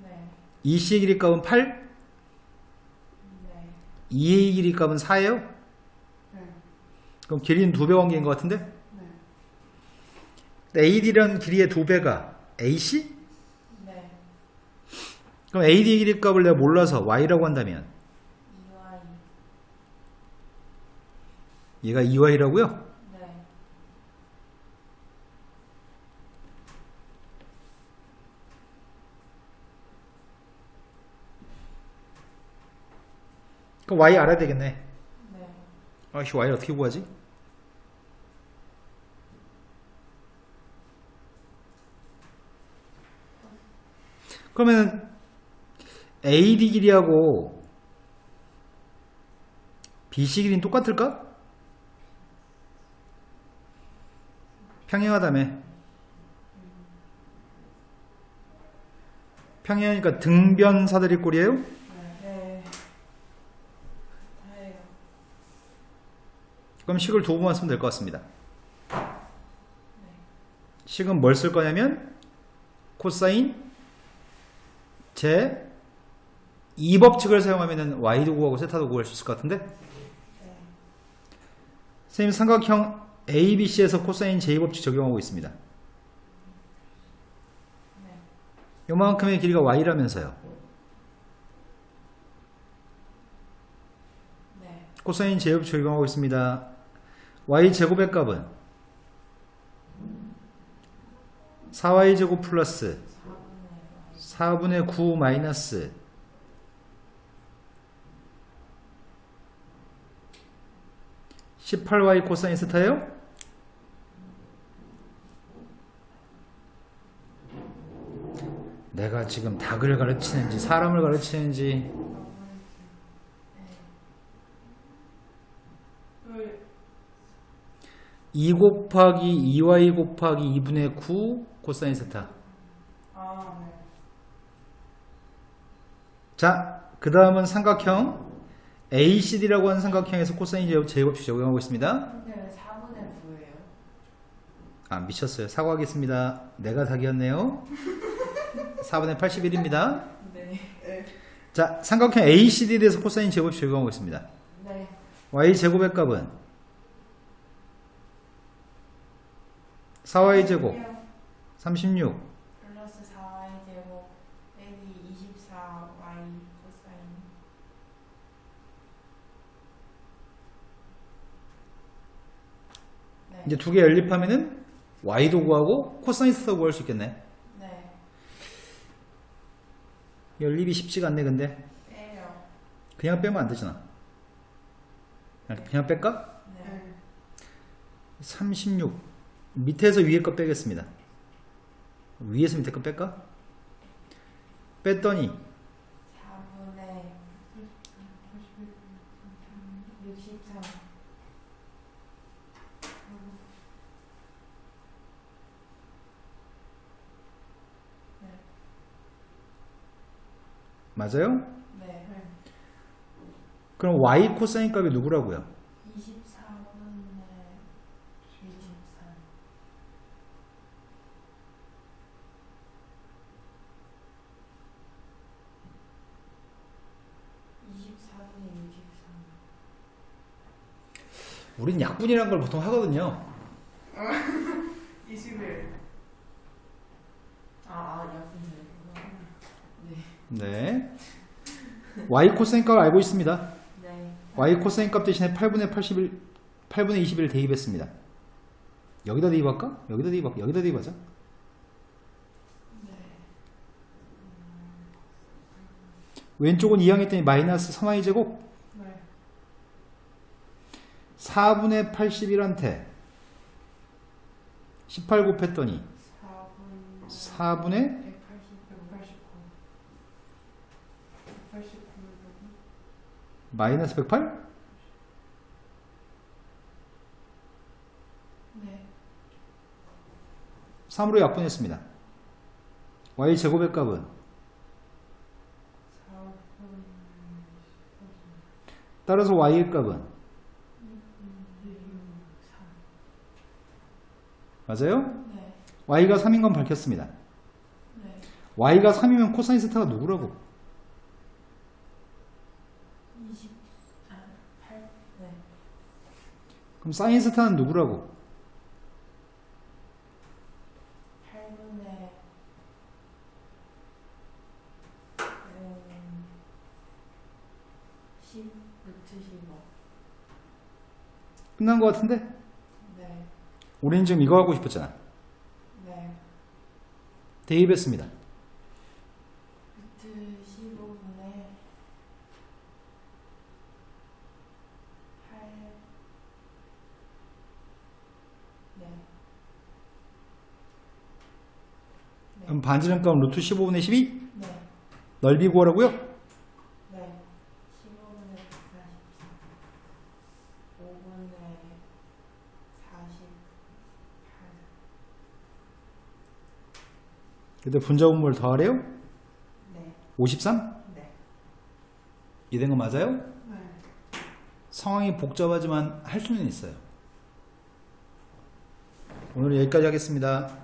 네. EC의 길이 값은 8, 네. EA 길이 값은 4예요? 네. 그럼 길이는 2배 관계인 것 같은데? 네. AD라는 길이의 2배가 AC? 네. 그럼 AD의 길이 값을 내가 몰라서 Y라고 한다면 EY. 얘가 2Y라고요? 네. 그럼 Y 알아야 되겠네. 네. 아씨, Y를 어떻게 구하지? 그러면 AD 길이하고 BC 길이는 똑같을까? 평행하다며. 평행하니까 등변사들이 꼴이에요? 네. 다예요. 그럼 식을 두 번만 쓰면 될 것 같습니다. 식은 뭘 쓸 거냐면 코사인 제 2법칙을 사용하면 Y도 구하고 세타도 구할 수 있을 것 같은데 네. 선생님 삼각형 ABC에서 코사인 제2법칙 적용하고 있습니다. 네. 요만큼의 길이가 y라면서요. 네. 코사인 제2법칙 적용하고 있습니다. y제곱의 값은 4y제곱 플러스 4분의 9 마이너스 18y 코사인 스타예요? 내가 지금 닭을 가르치는지 사람을 가르치는지 그 2 곱하기 2y 곱하기 2분의 9 코사인 스타. 아, 네. 자, 그 다음은 삼각형 ACD라고 하는 삼각형에서 코사인 제곱식 적용하고 있습니다. 근데 왜 4분의 9예요? 아, 미쳤어요. 사과하겠습니다. 내가 닭이었네요. 4분의 81입니다. 네. 자, 삼각형 ACD에 대해서 코사인 제곱식 적용하고 있습니다. 네. y제곱의 값은 4y제곱 36 플러스 4y 제곱 빼기 24y 코사인. 네. 이제 두 개 연립하면은 y도 구하고 코사인 스타도 구할 수 있겠네. 네. 연립이 쉽지가 않네. 근데 빼요. 그냥 빼면 안 되잖아. 그냥 뺄까? 네. 36 밑에서 위에 거 빼겠습니다. 위에서 밑에 거 뺄까? 뺐더니 4분의 63. 네. 맞아요? 네. 그럼 y 코사인 값이 누구라고요? 24분의 23. 우린 약분이라는 걸 보통 하거든요. 21. 약분되구나. 네. 네. y 코사인 값 알고 있습니다. 네. y 코사인 값 대신에 8분의 21을 대입했습니다. 여기다 대입할까? 여기다 대입할까? 여기다 대입하자. 네. 왼쪽은 2항 했더니 마이너스 3y제곱 네. 4분의 81한테 18 곱했더니 4분의 189. 189. 마이너스 108? 네. 3으로 약분했습니다. y제곱의 값은 4분. 따라서 y의 값은 맞아요? 네. y가 3인 건 밝혔습니다. 네. y가 3이면 코사인 스타가 누구라고? 28. 네. 그럼 사인 스타는 누구라고? 8분의 10 루트 15. 끝난 것 같은데? 네. 우리는 지금 이거 하고 싶었잖아. 네. 대입했습니다. 루트 15분의 8. 네. 그럼 반지름값 루트 15분의 12? 네. 넓이 구하라고요? 네. 15분의 144. 5분의 48. 근데 분자분모를 더하래요? 네. 53? 네. 이된 거 맞아요? 네. 상황이 복잡하지만 할 수는 있어요. 오늘 여기까지 하겠습니다.